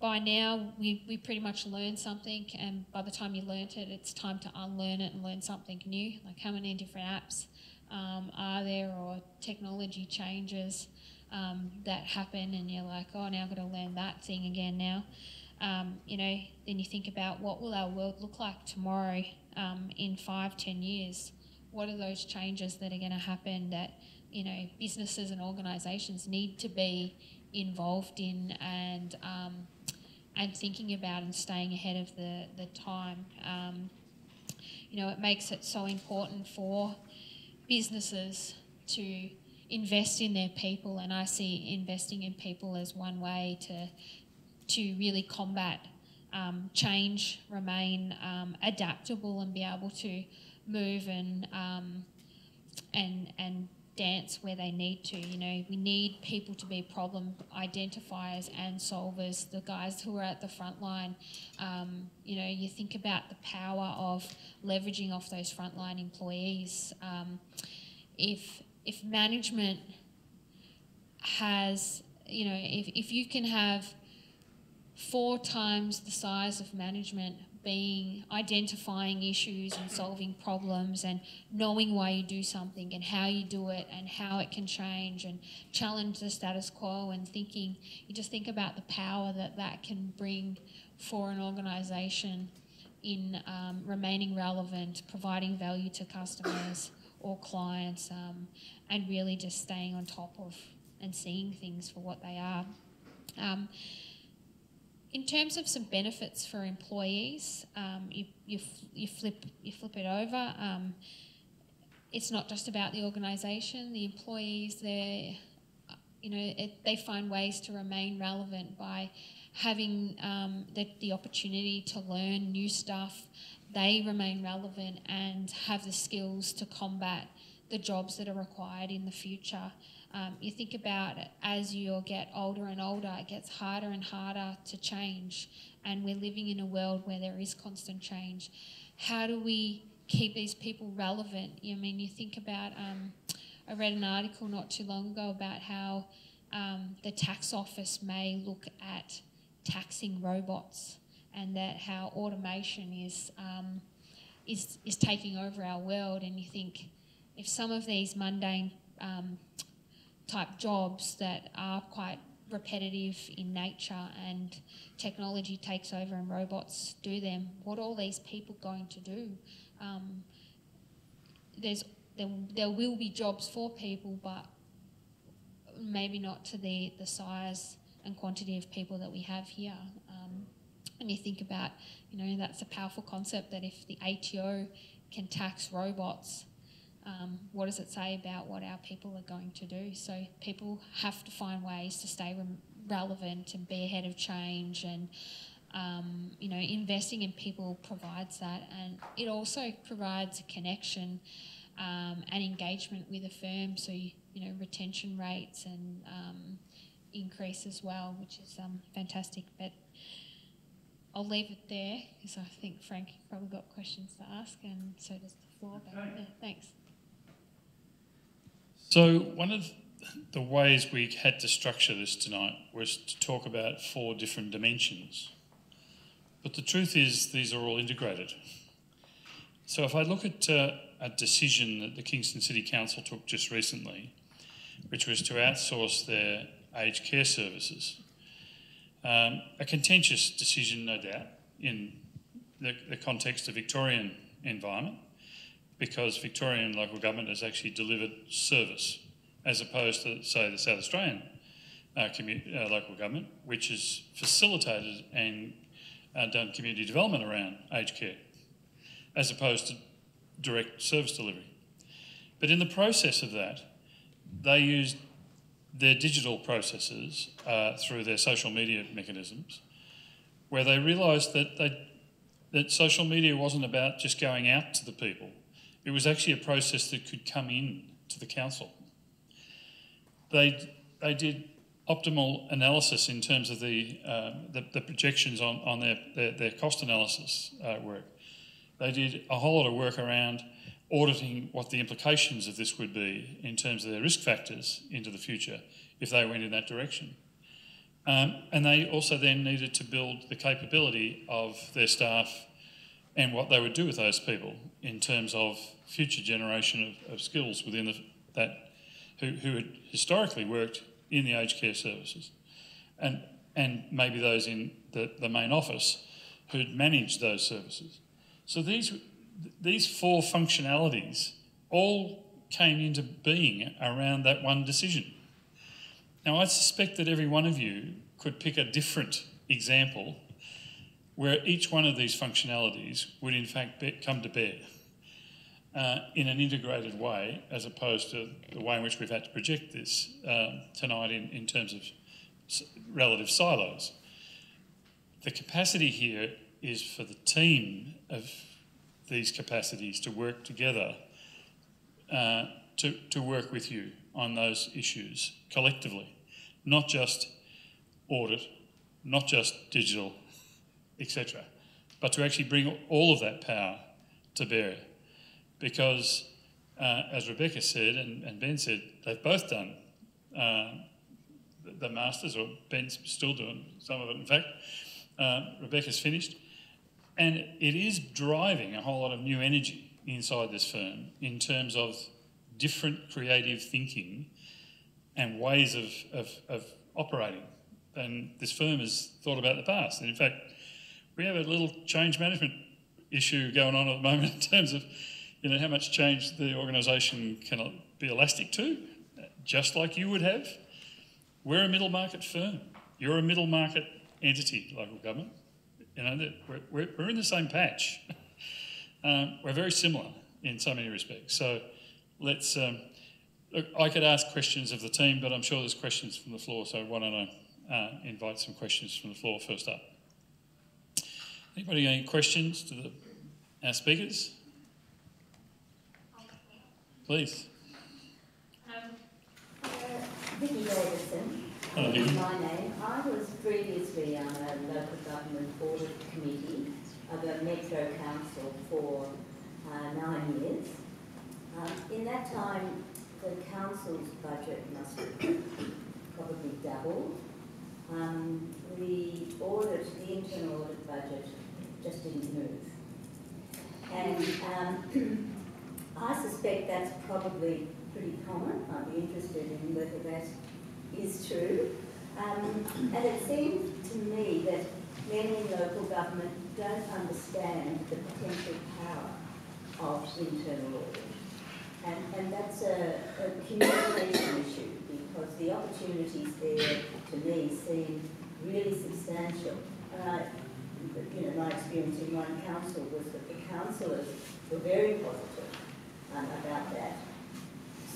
By now, we pretty much learned something, and by the time you learnt it, it's time to unlearn it and learn something new. Like, how many different apps are there, or technology changes that happen, and you're like, oh, now I've got to learn that thing again now. You know, then you think about what will our world look like tomorrow in 5-10 years? What are those changes that are going to happen that, you know, businesses and organisations need to be involved in and thinking about and staying ahead of the time. You know, it makes it so important for businesses to invest in their people, and I see investing in people as one way to really combat change, remain adaptable, and be able to move and dance where they need to. You know, we need people to be problem identifiers and solvers, the guys who are at the front line. You know, you think about the power of leveraging off those frontline employees. If management has, you know, if you can have 4 times the size of management being identifying issues and solving problems and knowing why you do something and how you do it and how it can change and challenge the status quo, and thinking, you just think about the power that can bring for an organisation in remaining relevant, providing value to customers or clients, and really just staying on top of and seeing things for what they are. In terms of some benefits for employees, you flip it over. It's not just about the organisation. The employees, they find ways to remain relevant by having the opportunity to learn new stuff. They remain relevant and have the skills to combat the jobs that are required in the future. You think about it, as you get older and older, it gets harder and harder to change, and we're living in a world where there is constant change. How do we keep these people relevant? I mean, you think about, I read an article not too long ago about how the tax office may look at taxing robots, and that how automation is taking over our world. And you think, if some of these mundane type jobs that are quite repetitive in nature and technology takes over and robots do them, what are all these people going to do? There will be jobs for people, but maybe not to the size and quantity of people that we have here. And you think about, you know, that's a powerful concept, that if the ATO can tax robots, what does it say about what our people are going to do? So people have to find ways to stay relevant and be ahead of change, and you know, investing in people provides that, and it also provides a connection and engagement with a firm. So you know, retention rates and increase as well, which is fantastic. But I'll leave it there because I think Frank probably got questions to ask, and so does the floor. Okay. Yeah, thanks. So one of the ways we had to structure this tonight was to talk about 4 different dimensions. But the truth is, these are all integrated. So if I look at a decision that the Kingston City Council took just recently, which was to outsource their aged care services, a contentious decision, no doubt, in the context of Victorian environment, because Victorian local government has actually delivered service, as opposed to, say, the South Australian local government, which has facilitated and done community development around aged care, as opposed to direct service delivery. But in the process of that, they used their digital processes through their social media mechanisms, where they realised that social media wasn't about just going out to the people. It was actually a process that could come in to the council. They did optimal analysis in terms of the projections on their cost analysis work. They did a whole lot of work around auditing what the implications of this would be in terms of their risk factors into the future if they went in that direction. And they also then needed to build the capability of their staff and what they would do with those people in terms of future generation of skills within who had historically worked in the aged care services, and maybe those in the main office who'd managed those services. So these four functionalities all came into being around that one decision. Now, I suspect that every one of you could pick a different example where each one of these functionalities would in fact come to bear in an integrated way, as opposed to the way in which we've had to project this tonight in terms of relative silos. The capacity here is for the team of these capacities to work together, to work with you on those issues collectively, not just audit, not just digital, etc., but to actually bring all of that power to bear. Because, as Rebecca said and Ben said, they've both done the masters, or Ben's still doing some of it, in fact. Rebecca's finished. And it is driving a whole lot of new energy inside this firm in terms of different creative thinking and ways of operating than this firm has thought about in the past. And in fact, we have a little change management issue going on at the moment in terms of, you know, how much change the organisation can be elastic to, just like you would have. We're a middle market firm. You're a middle market entity, local government. You know, we're in the same patch. We're very similar in so many respects. So let's, look, I could ask questions of the team, but I'm sure there's questions from the floor, so why don't I invite some questions from the floor first up. Anybody got any questions to our speakers? Please. Vicky Davidson is my name. I was previously on a local government audit committee of a Metro Council for 9 years. In that time, the council's budget must have probably doubled. The internal audit budget just didn't move. And I suspect that's probably pretty common. I'd be interested in whether that is true. And it seems to me that many in local government don't understand the potential power of internal audit. And that's a communication issue, because the opportunities there, to me, seem really substantial. My experience in one council was that the councillors were very positive about that.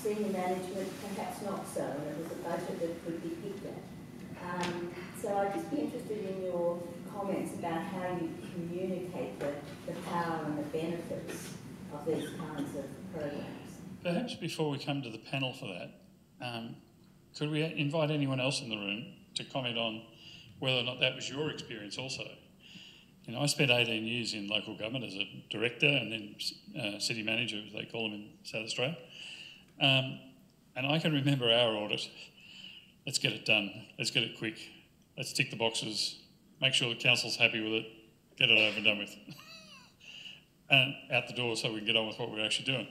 Senior management, perhaps not so, and it was a budget that could be picked at. So I'd just be interested in your comments about how you communicate the power and the benefits of these kinds of programs. Perhaps before we come to the panel for that, could we invite anyone else in the room to comment on whether or not that was your experience also? You know, I spent 18 years in local government as a director and then city manager, as they call them in South Australia. And I can remember our audit. Let's get it done. Let's get it quick. Let's tick the boxes. Make sure the council's happy with it. Get it over and done with. And out the door so we can get on with what we're actually doing.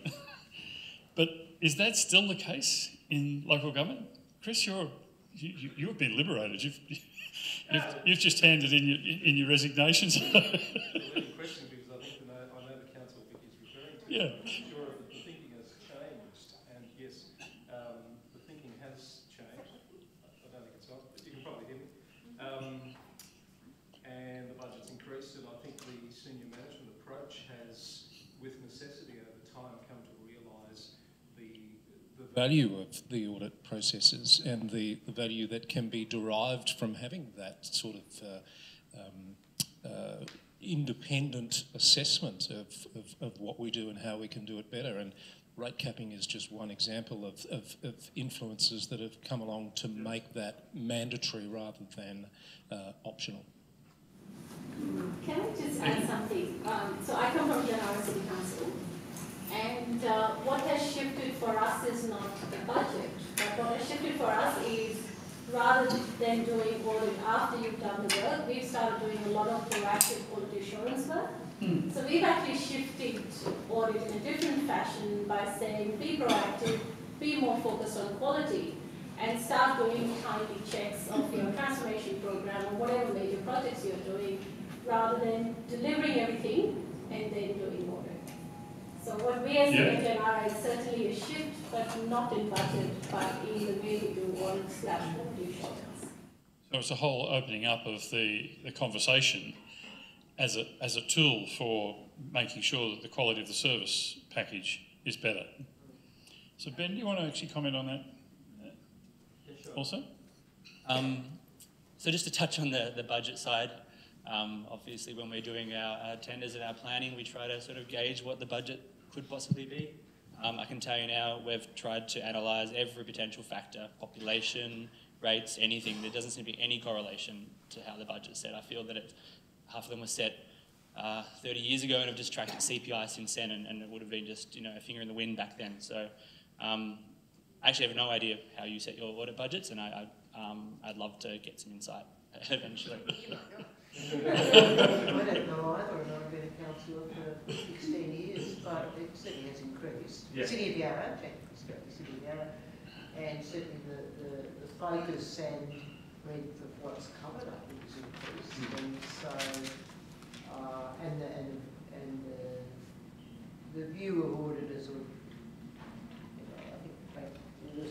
But is that still the case in local government? Chris, you've been liberated. You've just handed in your resignations. It's a really question, because I think I know the council Vicky's referring to. Yeah. I'm not sure if the thinking has changed, and yes, the thinking has changed. I don't think it's not, but you can probably hear me. And the budget's increased, and I think the senior management approach has, with necessity over time, come to realise the value of the audit processes and the value that can be derived from having that sort of independent assessment of what we do and how we can do it better. And rate capping is just one example of influences that have come along to make that mandatory rather than optional. Can I just add something? So I come from Yanara City Council, and what has shifted for us is not the budget, but what has shifted for us is, rather than doing audit after you've done the work, we've started doing a lot of proactive quality assurance work. So we've actually shifted audit in a different fashion by saying be proactive, be more focused on quality, and start doing timely checks of your transformation program or whatever major projects you're doing, rather than delivering everything and then doing audit. So what we are seeing at MRI is certainly a shift, but not in budget, but in the way we do audit/quality assurance. So it's a whole opening up of the conversation as a tool for making sure that the quality of the service package is better. So Ben, do you want to actually comment on that also? So just to touch on the budget side, obviously when we're doing our tenders and our planning, we try to sort of gauge what the budget could possibly be. I can tell you now, we've tried to analyse every potential factor, population, rates, anything. There doesn't seem to be any correlation to how the budget's set. I feel that half of them were set 30 years ago and have just tracked CPI since then, and it would have been just a finger in the wind back then. So I actually have no idea how you set your audit budgets, and I'd love to get some insight eventually. I don't know either, and I've been a councillor for 16 years, but it certainly has increased. Yeah. City of Yarra, technically speaking, City of Yarra, and certainly the focus and breadth of what's covered, I think, has increased. And so, the view of auditors, or I think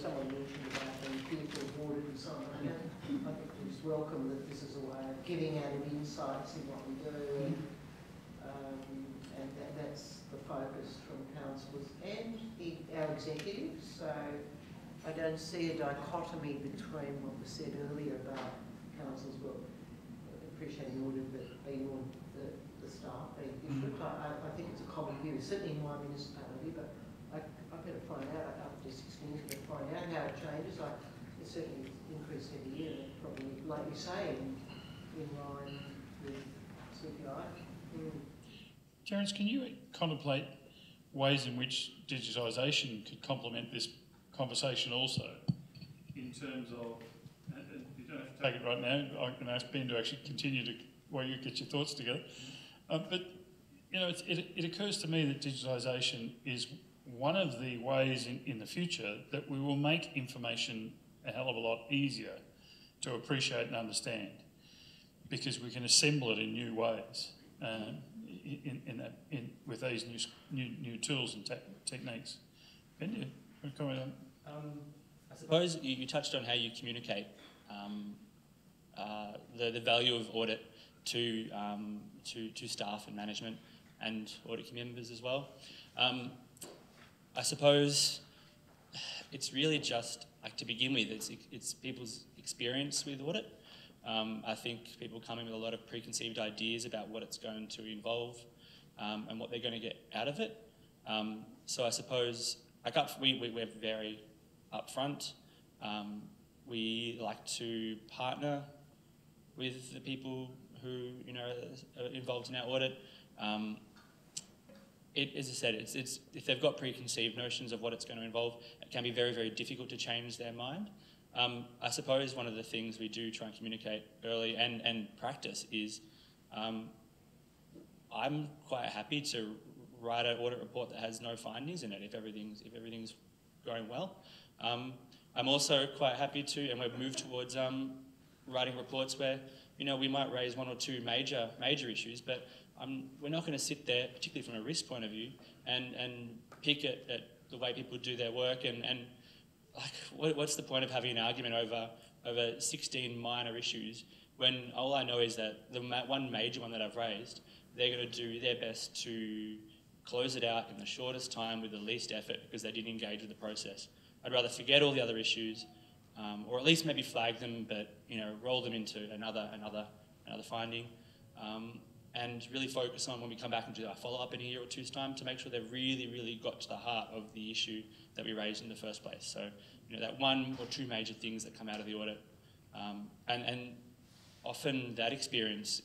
someone mentioned about being fearful of audit and so on. I think it's welcome that this is a way of giving added insights in what we do, and that's the focus from councillors and our executives. So I don't see a dichotomy between what was said earlier about councils appreciating audit, but being on the staff being different. I think it's a common view, certainly in my municipality, but I better find out after 16 years, but find out how it changes. It's certainly increased every year, probably, like you say, in line with CPI. Terence, can you contemplate ways in which digitisation could complement this conversation also, in terms of, you don't have to take it right now, I can ask Ben to actually continue to, while you get your thoughts together, but it occurs to me that digitisation is one of the ways in the future that we will make information a hell of a lot easier to appreciate and understand, because we can assemble it in new ways with these new tools and techniques. Ben, do you want to comment on? I suppose you touched on how you communicate the value of audit to staff and management and audit committee members as well. I suppose it's really just, like, to begin with, it's people's experience with audit. I think people come in with a lot of preconceived ideas about what it's going to involve and what they're going to get out of it. So I suppose we're very upfront. We like to partner with the people who are involved in our audit. As I said, it's if they've got preconceived notions of what it's going to involve, it can be very, very difficult to change their mind. I suppose one of the things we do try and communicate early and practice is I'm quite happy to write an audit report that has no findings in it if everything's going well. I'm also quite happy to, and we've moved towards writing reports where we might raise one or two major issues, but we're not going to sit there, particularly from a risk point of view, and pick at the way people do their work and like, what's the point of having an argument over 16 minor issues when all I know is that the one major one that I've raised, they're going to do their best to close it out in the shortest time with the least effort because they didn't engage with the process. I'd rather forget all the other issues, or at least maybe flag them, but roll them into another finding, and really focus on when we come back and do our follow-up in a year or two's time to make sure they've really, really got to the heart of the issue that we raised in the first place. So, that one or two major things that come out of the audit, and often that experience,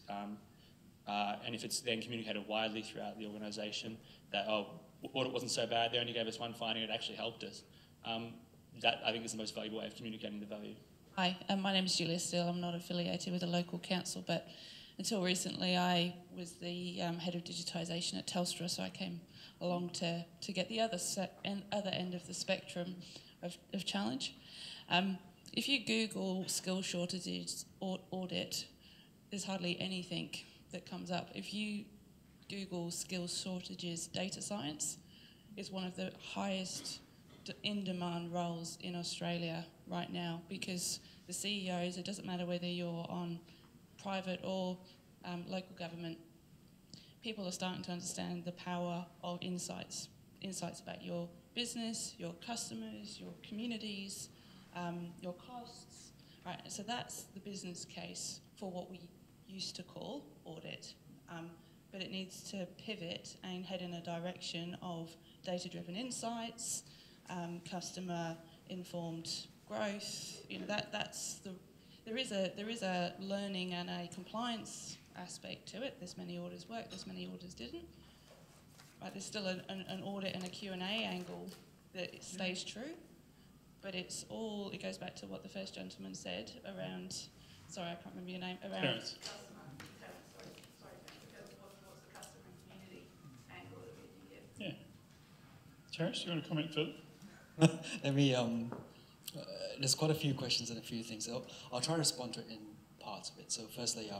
and if it's then communicated widely throughout the organisation, that audit wasn't so bad, they only gave us one finding, it actually helped us. That I think is the most valuable way of communicating the value. Hi, my name is Julia Steele. I'm not affiliated with a local council, but until recently I was the head of digitisation at Telstra, so I came along to get the other end of the spectrum of challenge. If you Google skill shortages audit, there's hardly anything that comes up. If you Google skills shortages data science, it's one of the highest in-demand roles in Australia right now, because the CEOs, it doesn't matter whether you're on private or local government, people are starting to understand the power of insights about your business, your customers, your communities, your costs. Right, so that's the business case for what we used to call audit, but it needs to pivot and head in a direction of data-driven insights, customer-informed growth. You know, there is a learning and a compliance aspect to it. There's many orders worked, there's many orders didn't. Right, there's still an audit and a Q&A angle that stays true, but it goes back to what the first gentleman said around, sorry, I can't remember your name, around Terence. what's the customer and community angle that we can get. Yeah. Terence, do you want to comment further? Let me, there's quite a few questions and a few things. I'll try to respond to it in parts of it. So firstly,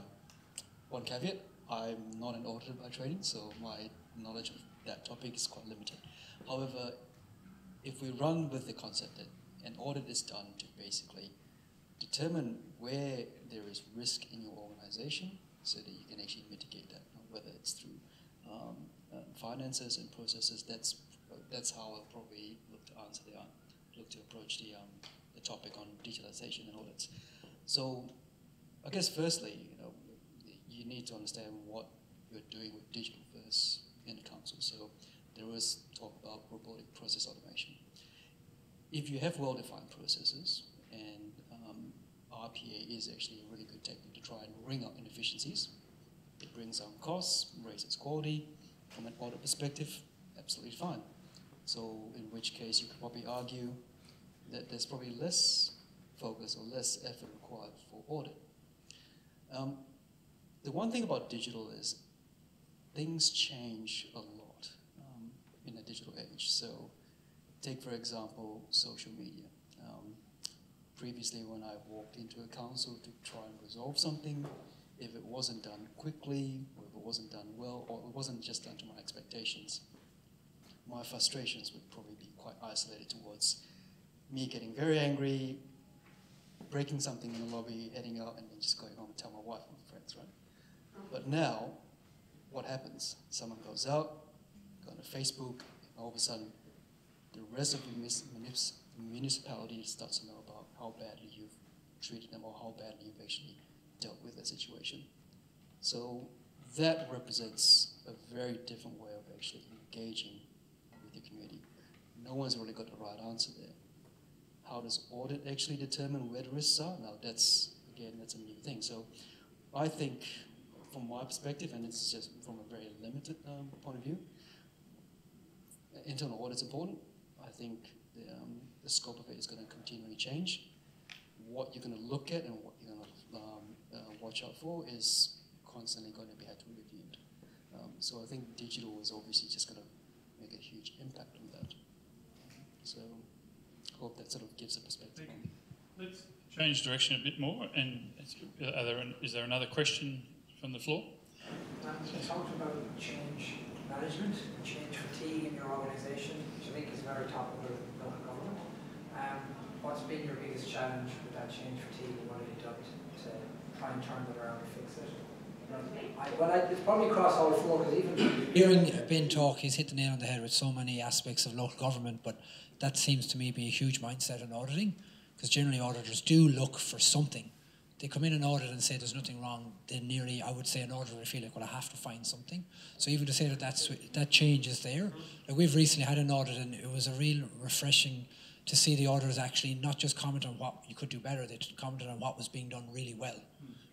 one caveat, I'm not an auditor by training, so my knowledge of that topic is quite limited. However, if we run with the concept that an audit is done to basically determine where there is risk in your organization so that you can actually mitigate that, whether it's through finances and processes, that's how I'll probably look to approach the topic on digitalization and audits. So I guess firstly, you need to understand what you're doing with digital first in the council. So there was talk about robotic process automation. If you have well-defined processes, and RPA is actually a really good technique to try and wring out inefficiencies, it brings down costs, raises quality. From an audit perspective, absolutely fine. So in which case you could probably argue that there's probably less focus or less effort required for audit. The one thing about digital is things change a lot in the digital age. So take, for example, social media. Previously, when I walked into a council to try and resolve something, if it wasn't done quickly, or if it wasn't done well, or it wasn't just done to my expectations, my frustrations would probably be quite isolated towards me getting very angry, breaking something in the lobby, heading out, and then just going home and tell my wife and friends, right? But now, what happens? Someone goes out, go on Facebook, and all of a sudden, the rest of the municipality starts to know about how badly you've treated them or how badly you've actually dealt with the situation. So that represents a very different way of actually engaging with the community. No one's really got the right answer there. How does audit actually determine where the risks are? Now that's a new thing. So I think from my perspective, and it's just from a very limited point of view, internal audit's important. I think the scope of it is going to continually change. What you're going to look at and what you're going to watch out for is constantly going to be had to be reviewed. So I think digital is obviously just going to make a huge impact on that. So I hope that sort of gives a perspective on it. Let's change direction a bit more. And is there another question from the floor? You talked about change management, change fatigue in your organisation, which I think is very topical of local government. What's been your biggest challenge with that change fatigue, and what have you done to try and turn it around and fix it? It's probably across all four, because even hearing Ben talk, he's hit the nail on the head with so many aspects of local government, but that seems to me be a huge mindset in auditing, because generally auditors do look for something. They come in and audit and say there's nothing wrong, then nearly, I would say, an auditor would feel like, well, I have to find something. So even to say that change is there. Like we've recently had an audit, and it was a real refreshing to see the auditors actually not just comment on what you could do better, they commented on what was being done really well,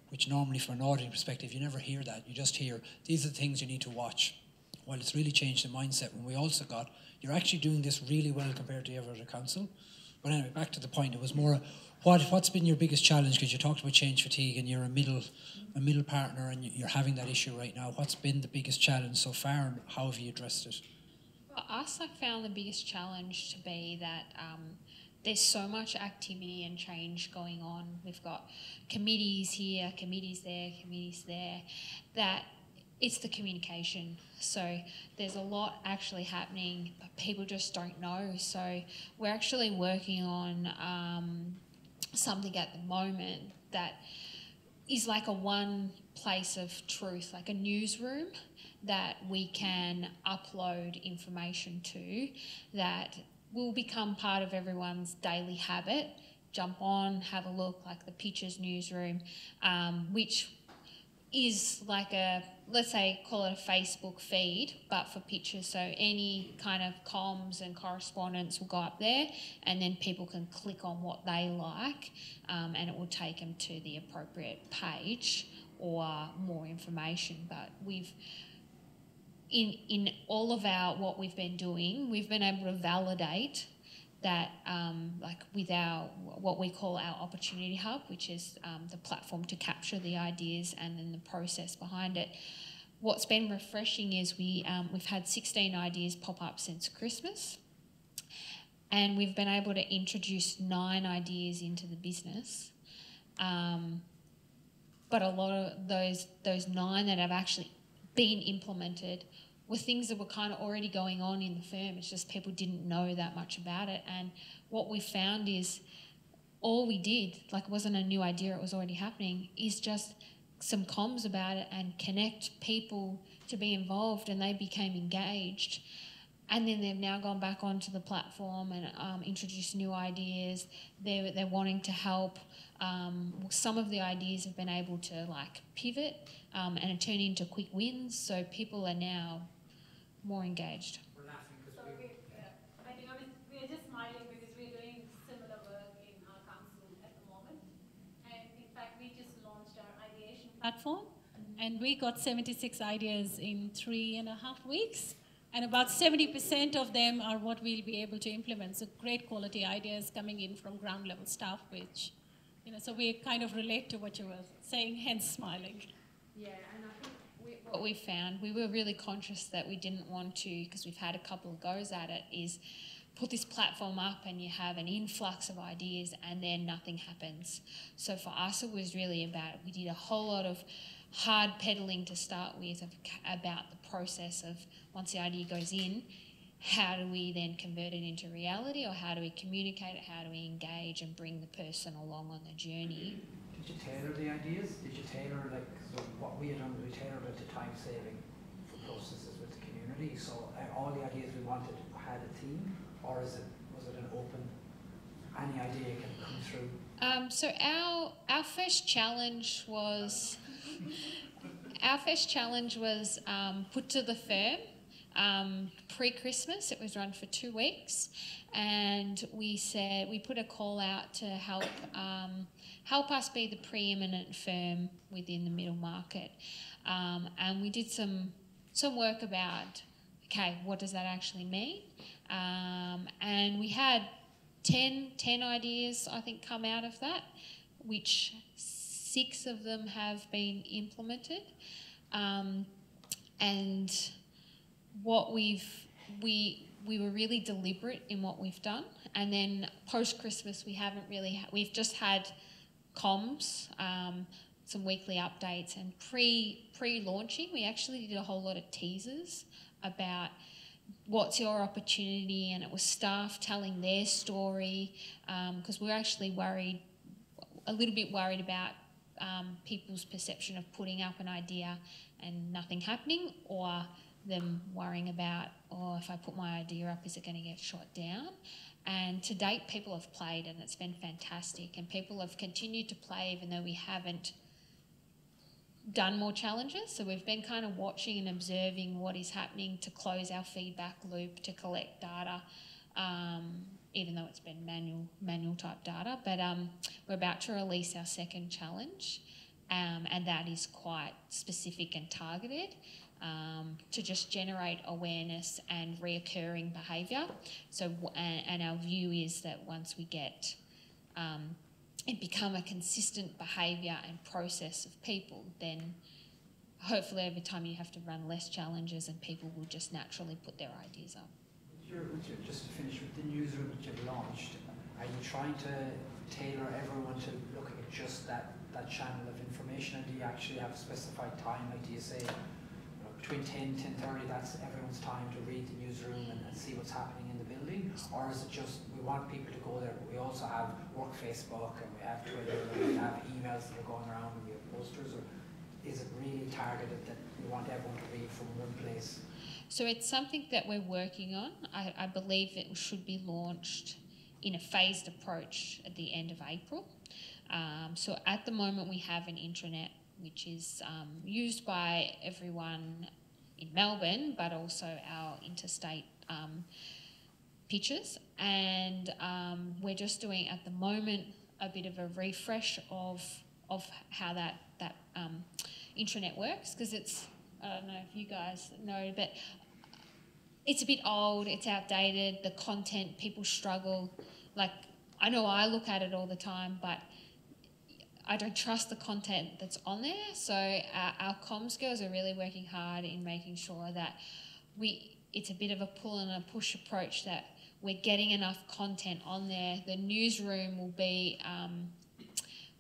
which normally from an auditing perspective, you never hear that. You just hear, these are the things you need to watch. Well, it's really changed the mindset when we also got, you're actually doing this really well compared to every other council. But anyway, back to the point. It was more, what's been your biggest challenge? Because you talked about change fatigue, and you're a middle partner, and you're having that issue right now. What's been the biggest challenge so far, and how have you addressed it? For us, I found the biggest challenge to be that there's so much activity and change going on. We've got committees here, committees there, that it's the communication. So there's a lot actually happening, but people just don't know. So we're actually working on something at the moment that is like a one place of truth, like a newsroom that we can upload information to that will become part of everyone's daily habit. Jump on, have a look, like the Pictures newsroom, which is like a, let's say, call it a Facebook feed, but for pictures. So any kind of comms and correspondence will go up there, and then people can click on what they like, and it will take them to the appropriate page or more information. But we've, in all of what we've been doing, we've been able to validate that, like with our, what we call our opportunity hub, which is the platform to capture the ideas and then the process behind it. What's been refreshing is we've had 16 ideas pop up since Christmas, and we've been able to introduce 9 ideas into the business. But a lot of those 9 that have actually been implemented were things that were kind of already going on in the firm. It's just people didn't know that much about it. And what we found is all we did, like it wasn't a new idea, it was already happening, is just some comms about it and connect people to be involved, and they became engaged. And then they've now gone back onto the platform and introduced new ideas. They're wanting to help. Some of the ideas have been able to like pivot and turn into quick wins. So people are now more engaged. So I think we're just smiling because we're doing similar work in our council at the moment. And in fact, we just launched our ideation platform, and we got 76 ideas in 3.5 weeks. And about 70% of them are what we'll be able to implement. So great quality ideas coming in from ground level staff, which, so we kind of relate to what you were saying, hence smiling. Yeah, and I think what we found, we were really conscious that we didn't want to, because we've had a couple of goes at it, is put this platform up and you have an influx of ideas and then nothing happens. So for us, it was really we did a whole lot of hard peddling to start with about the process of, once the idea goes in, how do we then convert it into reality, or how do we communicate it, how do we engage and bring the person along on the journey. Did you tailor the ideas? Did you tailor, so what we had done, we tailored it to time saving for processes with the community? So all the ideas we wanted had a theme, or was it an open, any idea can come through? So our first challenge was put to the firm pre-Christmas. It was run for 2 weeks, and we put a call out to help us be the preeminent firm within the middle market, and we did some work about, okay, what does that actually mean? And we had 10 ideas, I think, come out of that, which 6 of them have been implemented. And what we were really deliberate in what we've done. And then post-Christmas, we've just had comms, some weekly updates, and pre-launching, we actually did a whole lot of teasers about what's your opportunity, and it was staff telling their story, because we're actually a little bit worried about people's perception of putting up an idea and nothing happening, or them worrying about, if I put my idea up, is it going to get shot down? And to date, people have played, and it's been fantastic, and people have continued to play even though we haven't done more challenges. So we've been kind of watching and observing what is happening to close our feedback loop, to collect data, even though it's been manual type data. But we're about to release our second challenge, and that is quite specific and targeted. to just generate awareness and reoccurring behaviour. So, and our view is that once we get it become a consistent behaviour and process of people, then hopefully over time you have to run less challenges and people will just naturally put their ideas up. Just to finish with the newsroom that you've launched, are you trying to tailor everyone to look at just that channel of information, and do you actually have a specified time? Like, do you say between 10 10:30 that's everyone's time to read the newsroom and see what's happening in the building, or is it just we want people to go there, but we also have work Facebook and we have Twitter and we have emails that are going around and we have posters, or is it really targeted that we want everyone to read from one place? So it's something that we're working on. I believe it should be launched in a phased approach at the end of April. So at the moment we have an intranet which is used by everyone in Melbourne, but also our interstate pitches. And we're just doing at the moment a bit of a refresh of how that intranet works, because it's, I don't know if you guys know, but it's a bit old, it's outdated, the content, people struggle. Like, I know I look at it all the time, but I don't trust the content that's on there. So our comms girls are really working hard in making sure that it's a bit of a pull and a push approach, that we're getting enough content on there. The newsroom will be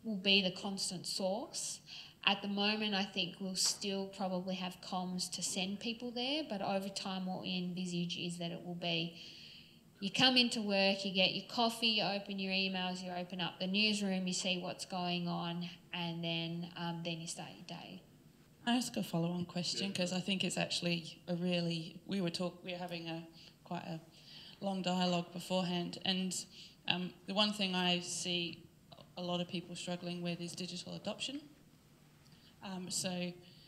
the constant source. At the moment, I think we'll still probably have comms to send people there, but over time what we envisage is that it will be, you come into work, you get your coffee, you open your emails, you open up the newsroom, you see what's going on, and then you start your day. I ask a follow-on question, because I think it's actually a really, we were having quite a long dialogue beforehand, and the one thing I see a lot of people struggling with is digital adoption.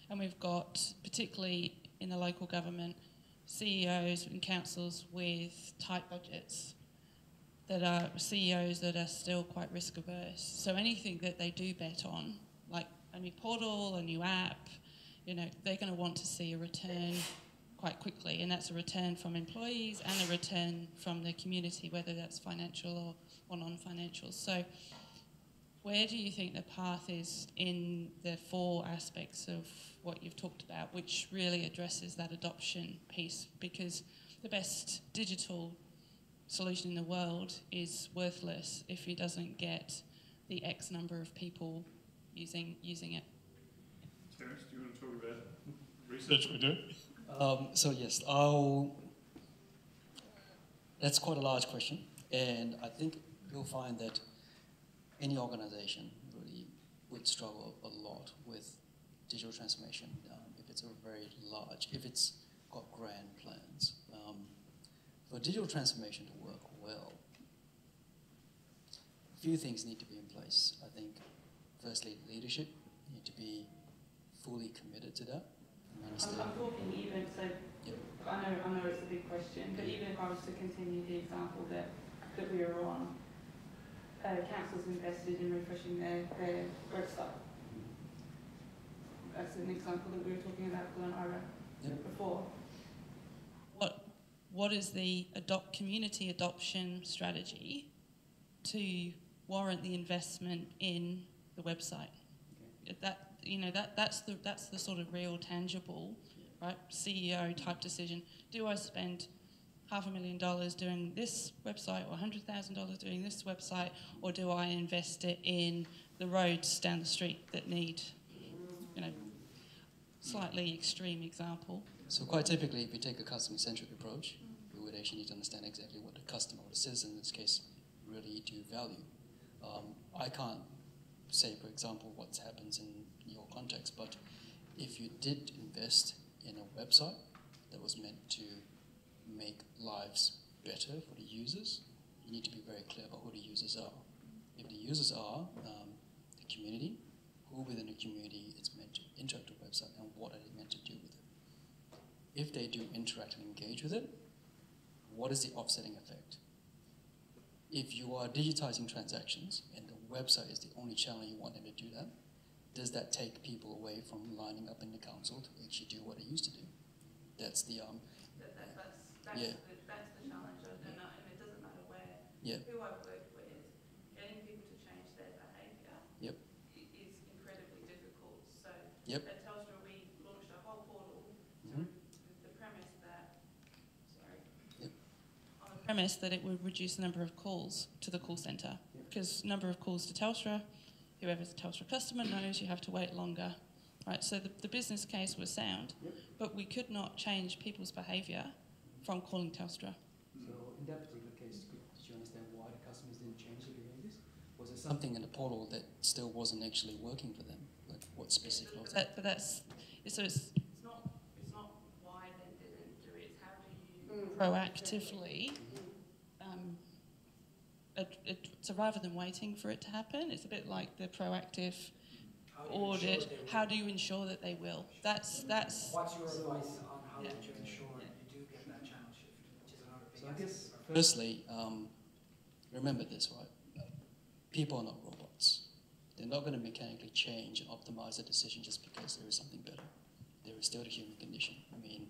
And we've got, particularly in the local government, CEOs and councils with tight budgets, that are CEOs that are still quite risk averse. So anything that they do bet on, like a new portal, a new app, they're going to want to see a return quite quickly, and that's a return from employees and a return from the community, whether that's financial or non-financial. So where do you think the path is in the 4 aspects of what you've talked about, which really addresses that adoption piece? Because the best digital solution in the world is worthless if it doesn't get the X number of people using it. Terence, do you want to talk about research we do? So yes, that's quite a large question, and I think you'll find that any organisation really would struggle a lot with digital transformation if it's if it's got grand plans. For digital transformation to work well, a few things need to be in place. I think, firstly, leadership need to be fully committed to that. I'm talking even, so yep. I know it's a big question, but even if I was to continue the example that we are on, councils invested in refreshing their website. That's an example that we were talking about before. What is the community adoption strategy to warrant the investment in the website? Okay. That's the sort of real tangible, right, CEO type decision. Do I spend $500,000 doing this website, or $100,000 doing this website, or do I invest it in the roads down the street that need, slightly extreme example? So quite typically, if you take a customer-centric approach, you would actually need to understand exactly what the customer or the citizen in this case really do value. I can't say, for example, what happens in your context, but if you did invest in a website that was meant to make lives better for the users, you need to be very clear about who the users are. If the users are the community, who within the community is meant to interact with the website and what are they meant to do with it? If they do interact and engage with it, what is the offsetting effect? If you are digitizing transactions and the website is the only channel you want them to do that, does that take people away from lining up in the council to actually do what they used to do? That's the that's yeah. that's the challenge, and it doesn't matter Yeah. who I've worked with. Getting people to change their behaviour Yep. is incredibly difficult. So Yep. at Telstra, we launched a whole portal Mhm. with the premise that, Yep. on the premise that it would reduce the number of calls to the call centre, because number of calls to Telstra, whoever's a Telstra customer knows you have to wait longer. Right, so the business case was sound, but we could not change people's behaviour from calling Telstra. So in that particular case, did you understand why the customers didn't change their behaviours? Was there something in the portal that still wasn't actually working for them? Like what specific was that? But that's it's not why they didn't do it. It's how do you proactively. So rather than waiting for it to happen, it's a bit like the proactive audit. How do you ensure that they will? That's. What's your advice on how would you ensure you do get that channel shift, which is another big So I aspect guess, of our- firstly, remember this, right? People are not robots. They're not going to mechanically change and optimize a decision just because there is something better. There is still the human condition. I mean,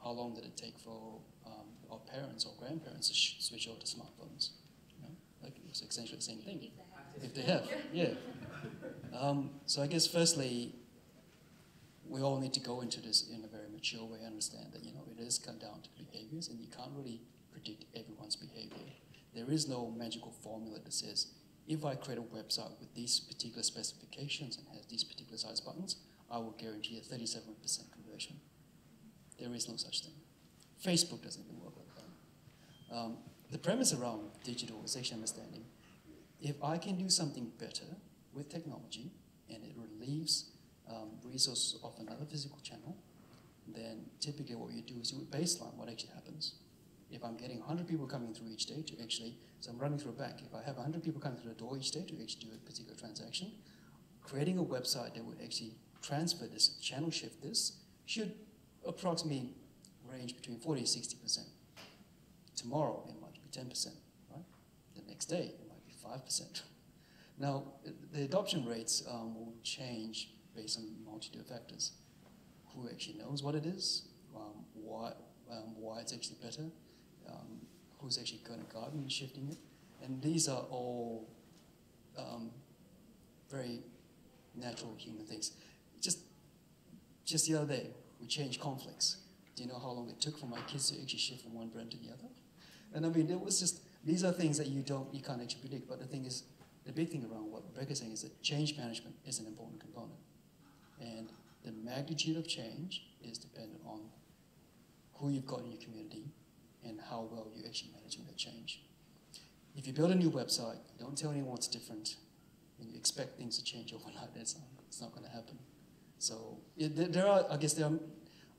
how long did it take for our parents or grandparents to switch over to smartphones? You know, like it was essentially the same thing. If they have, yeah. So I guess, firstly, we all need to go into this in a very mature way, understand that, it is come down to behaviors, and you can't really predict everyone's behavior. There is no magical formula that says, if I create a website with these particular specifications and has these particular size buttons, I will guarantee a 37% conversion. There is no such thing. Facebook doesn't even work like that. The premise around digital is actually understanding, if I can do something better with technology and it relieves resources of another physical channel, then typically what you do is you would baseline what actually happens. If I'm getting 100 people coming through each day to actually, so I'm running through a bank, if I have 100 people coming through the door each day to actually do a particular transaction, creating a website that would actually transfer this, channel shift this, should approximately range between 40 to 60%. Tomorrow it might be 10%, right? The next day it might be 5%. Now, the adoption rates will change based on a multitude of factors. Who actually knows what it is, why it's actually better, who's actually going to guide me in shifting it. And these are all very natural human things. Just the other day, we changed conflicts. Do you know how long it took for my kids to actually shift from one brand to the other? And I mean, it was just, these are things that you can't actually predict, but the thing is, the big thing around what Rebecca's saying is that change management is an important component. And the magnitude of change is dependent on who you've got in your community and how well you're actually managing that change. If you build a new website, don't tell anyone what's different, and you expect things to change overnight, it's not going to happen. So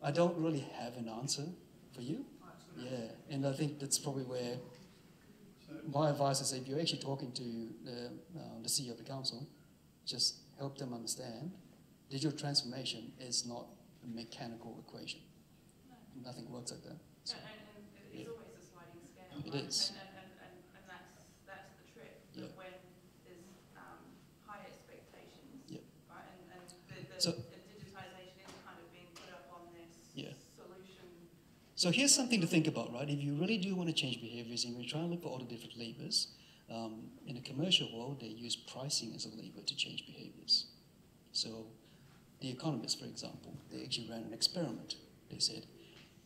I don't really have an answer for you. Yeah, and I think that's probably where my advice is, if you're actually talking to the CEO of the council, just help them understand digital transformation is not a mechanical equation. No. Nothing works like that. So, and it's always a sliding scale. It right? is. And that's the trick. Yeah. That when there's high expectations, yeah. right? And the So, digitization is kind of being put up on this solution. So here's something to think about, right? If you really do want to change behaviors and you're trying to look for all the different levers, in the commercial world, they use pricing as a lever to change behaviors. So The Economist, for example, they actually ran an experiment. They said,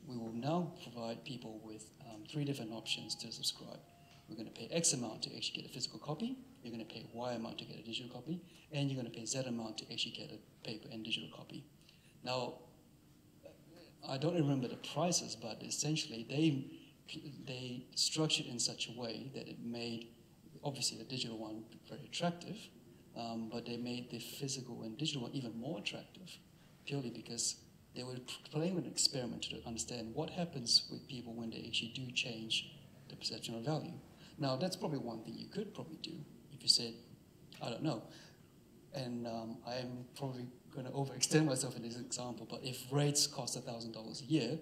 we will now provide people with 3 different options to subscribe. We're going to pay X amount to actually get a physical copy, you're going to pay Y amount to get a digital copy, and you're going to pay Z amount to actually get a paper and digital copy. Now, I don't remember the prices, but essentially they structured in such a way that it made, obviously the digital one very attractive, but they made the physical and digital one even more attractive, purely because they were playing with an experiment to understand what happens with people when they actually do change the perception of value. Now, that's probably one thing you could probably do if you said, I don't know, and I am probably going to overextend myself in this example, but if rates cost $1,000 a year,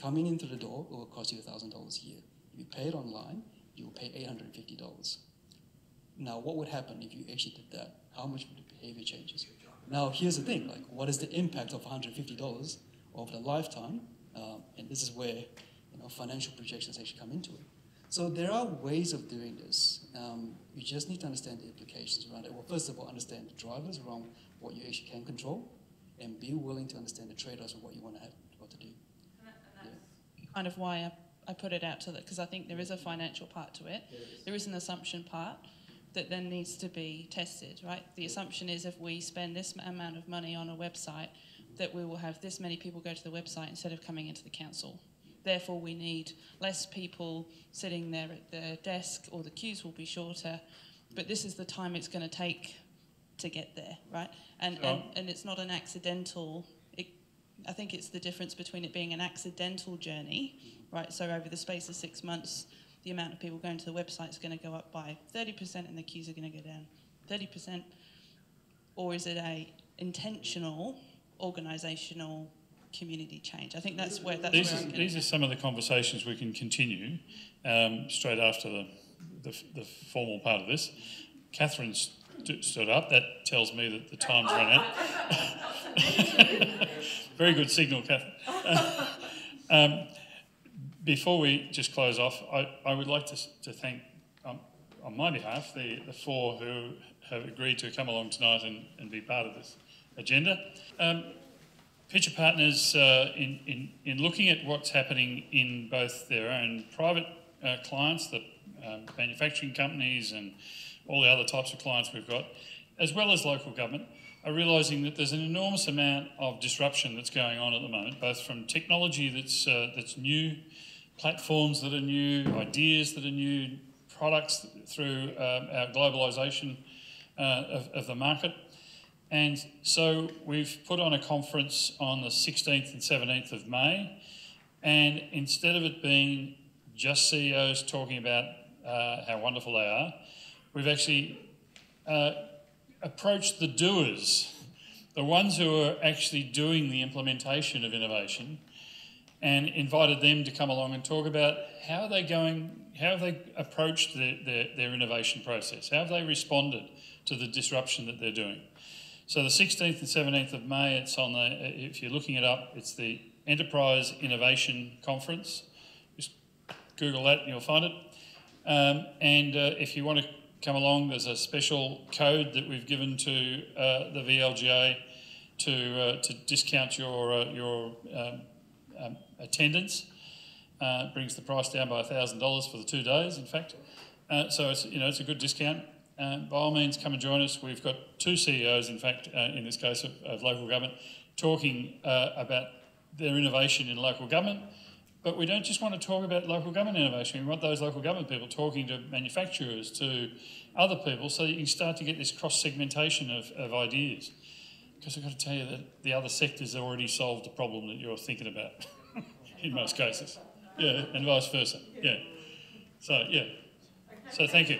coming in through the door will cost you $1,000 a year. If you pay it online, you will pay $850. Now, what would happen if you actually did that? How much would it be? behavior changes. Now, here's the thing, like, what is the impact of $150 over the lifetime? And this is where, financial projections actually come into it. So there are ways of doing this. You just need to understand the implications around it. Well, first of all, understand the drivers around what you actually can control, and be willing to understand the trade-offs of what you want to do. And that's kind of why I put it out to that, because I think there is a financial part to it. There is an assumption part that then needs to be tested, right? The assumption is if we spend this amount of money on a website, that we will have this many people go to the website instead of coming into the council. Therefore, we need less people sitting there at the desk, or the queues will be shorter. But this is the time it's going to take to get there, right? And it's not an accidental. I think it's the difference between it being an accidental journey, right? So over the space of 6 months, the amount of people going to the website is going to go up by 30%, and the queues are going to go down 30%. Or is it a intentional, organisational community change? I think that's where these are some of the conversations we can continue straight after the formal part of this. Catherine stood up. That tells me that the time's run out. Very good signal, Catherine. Before we just close off, I would like to thank, on my behalf, the four who have agreed to come along tonight and be part of this agenda. Pitcher Partners, in looking at what's happening in both their own private clients, the manufacturing companies and all the other types of clients we've got, as well as local government, are realising that there's an enormous amount of disruption that's going on at the moment, both from technology that's new, platforms that are new, ideas that are new, products through our globalisation of the market. And so we've put on a conference on the 16th and 17th of May, and instead of it being just CEOs talking about how wonderful they are, we've actually approached the doers, the ones who are actually doing the implementation of innovation, and invited them to come along and talk about how are they going, how have they approached their innovation process, how have they responded to the disruption that they're doing. So the 16th and 17th of May, it's on the, if you're looking it up, it's the Enterprise Innovation Conference. Just Google that and you'll find it. If you want to come along, there's a special code that we've given to the VLGA to discount your attendance. It brings the price down by $1,000 for the 2 days, in fact. So it's a good discount. By all means, come and join us. We've got two CEOs, in fact, in this case of local government, talking about their innovation in local government. But we don't just want to talk about local government innovation. We want those local government people talking to manufacturers, to other people, so that you can start to get this cross-segmentation of ideas. Because I've got to tell you that the other sectors already solved the problem that you're thinking about in most cases. Yeah, and vice versa. Yeah. So, yeah. So thank you.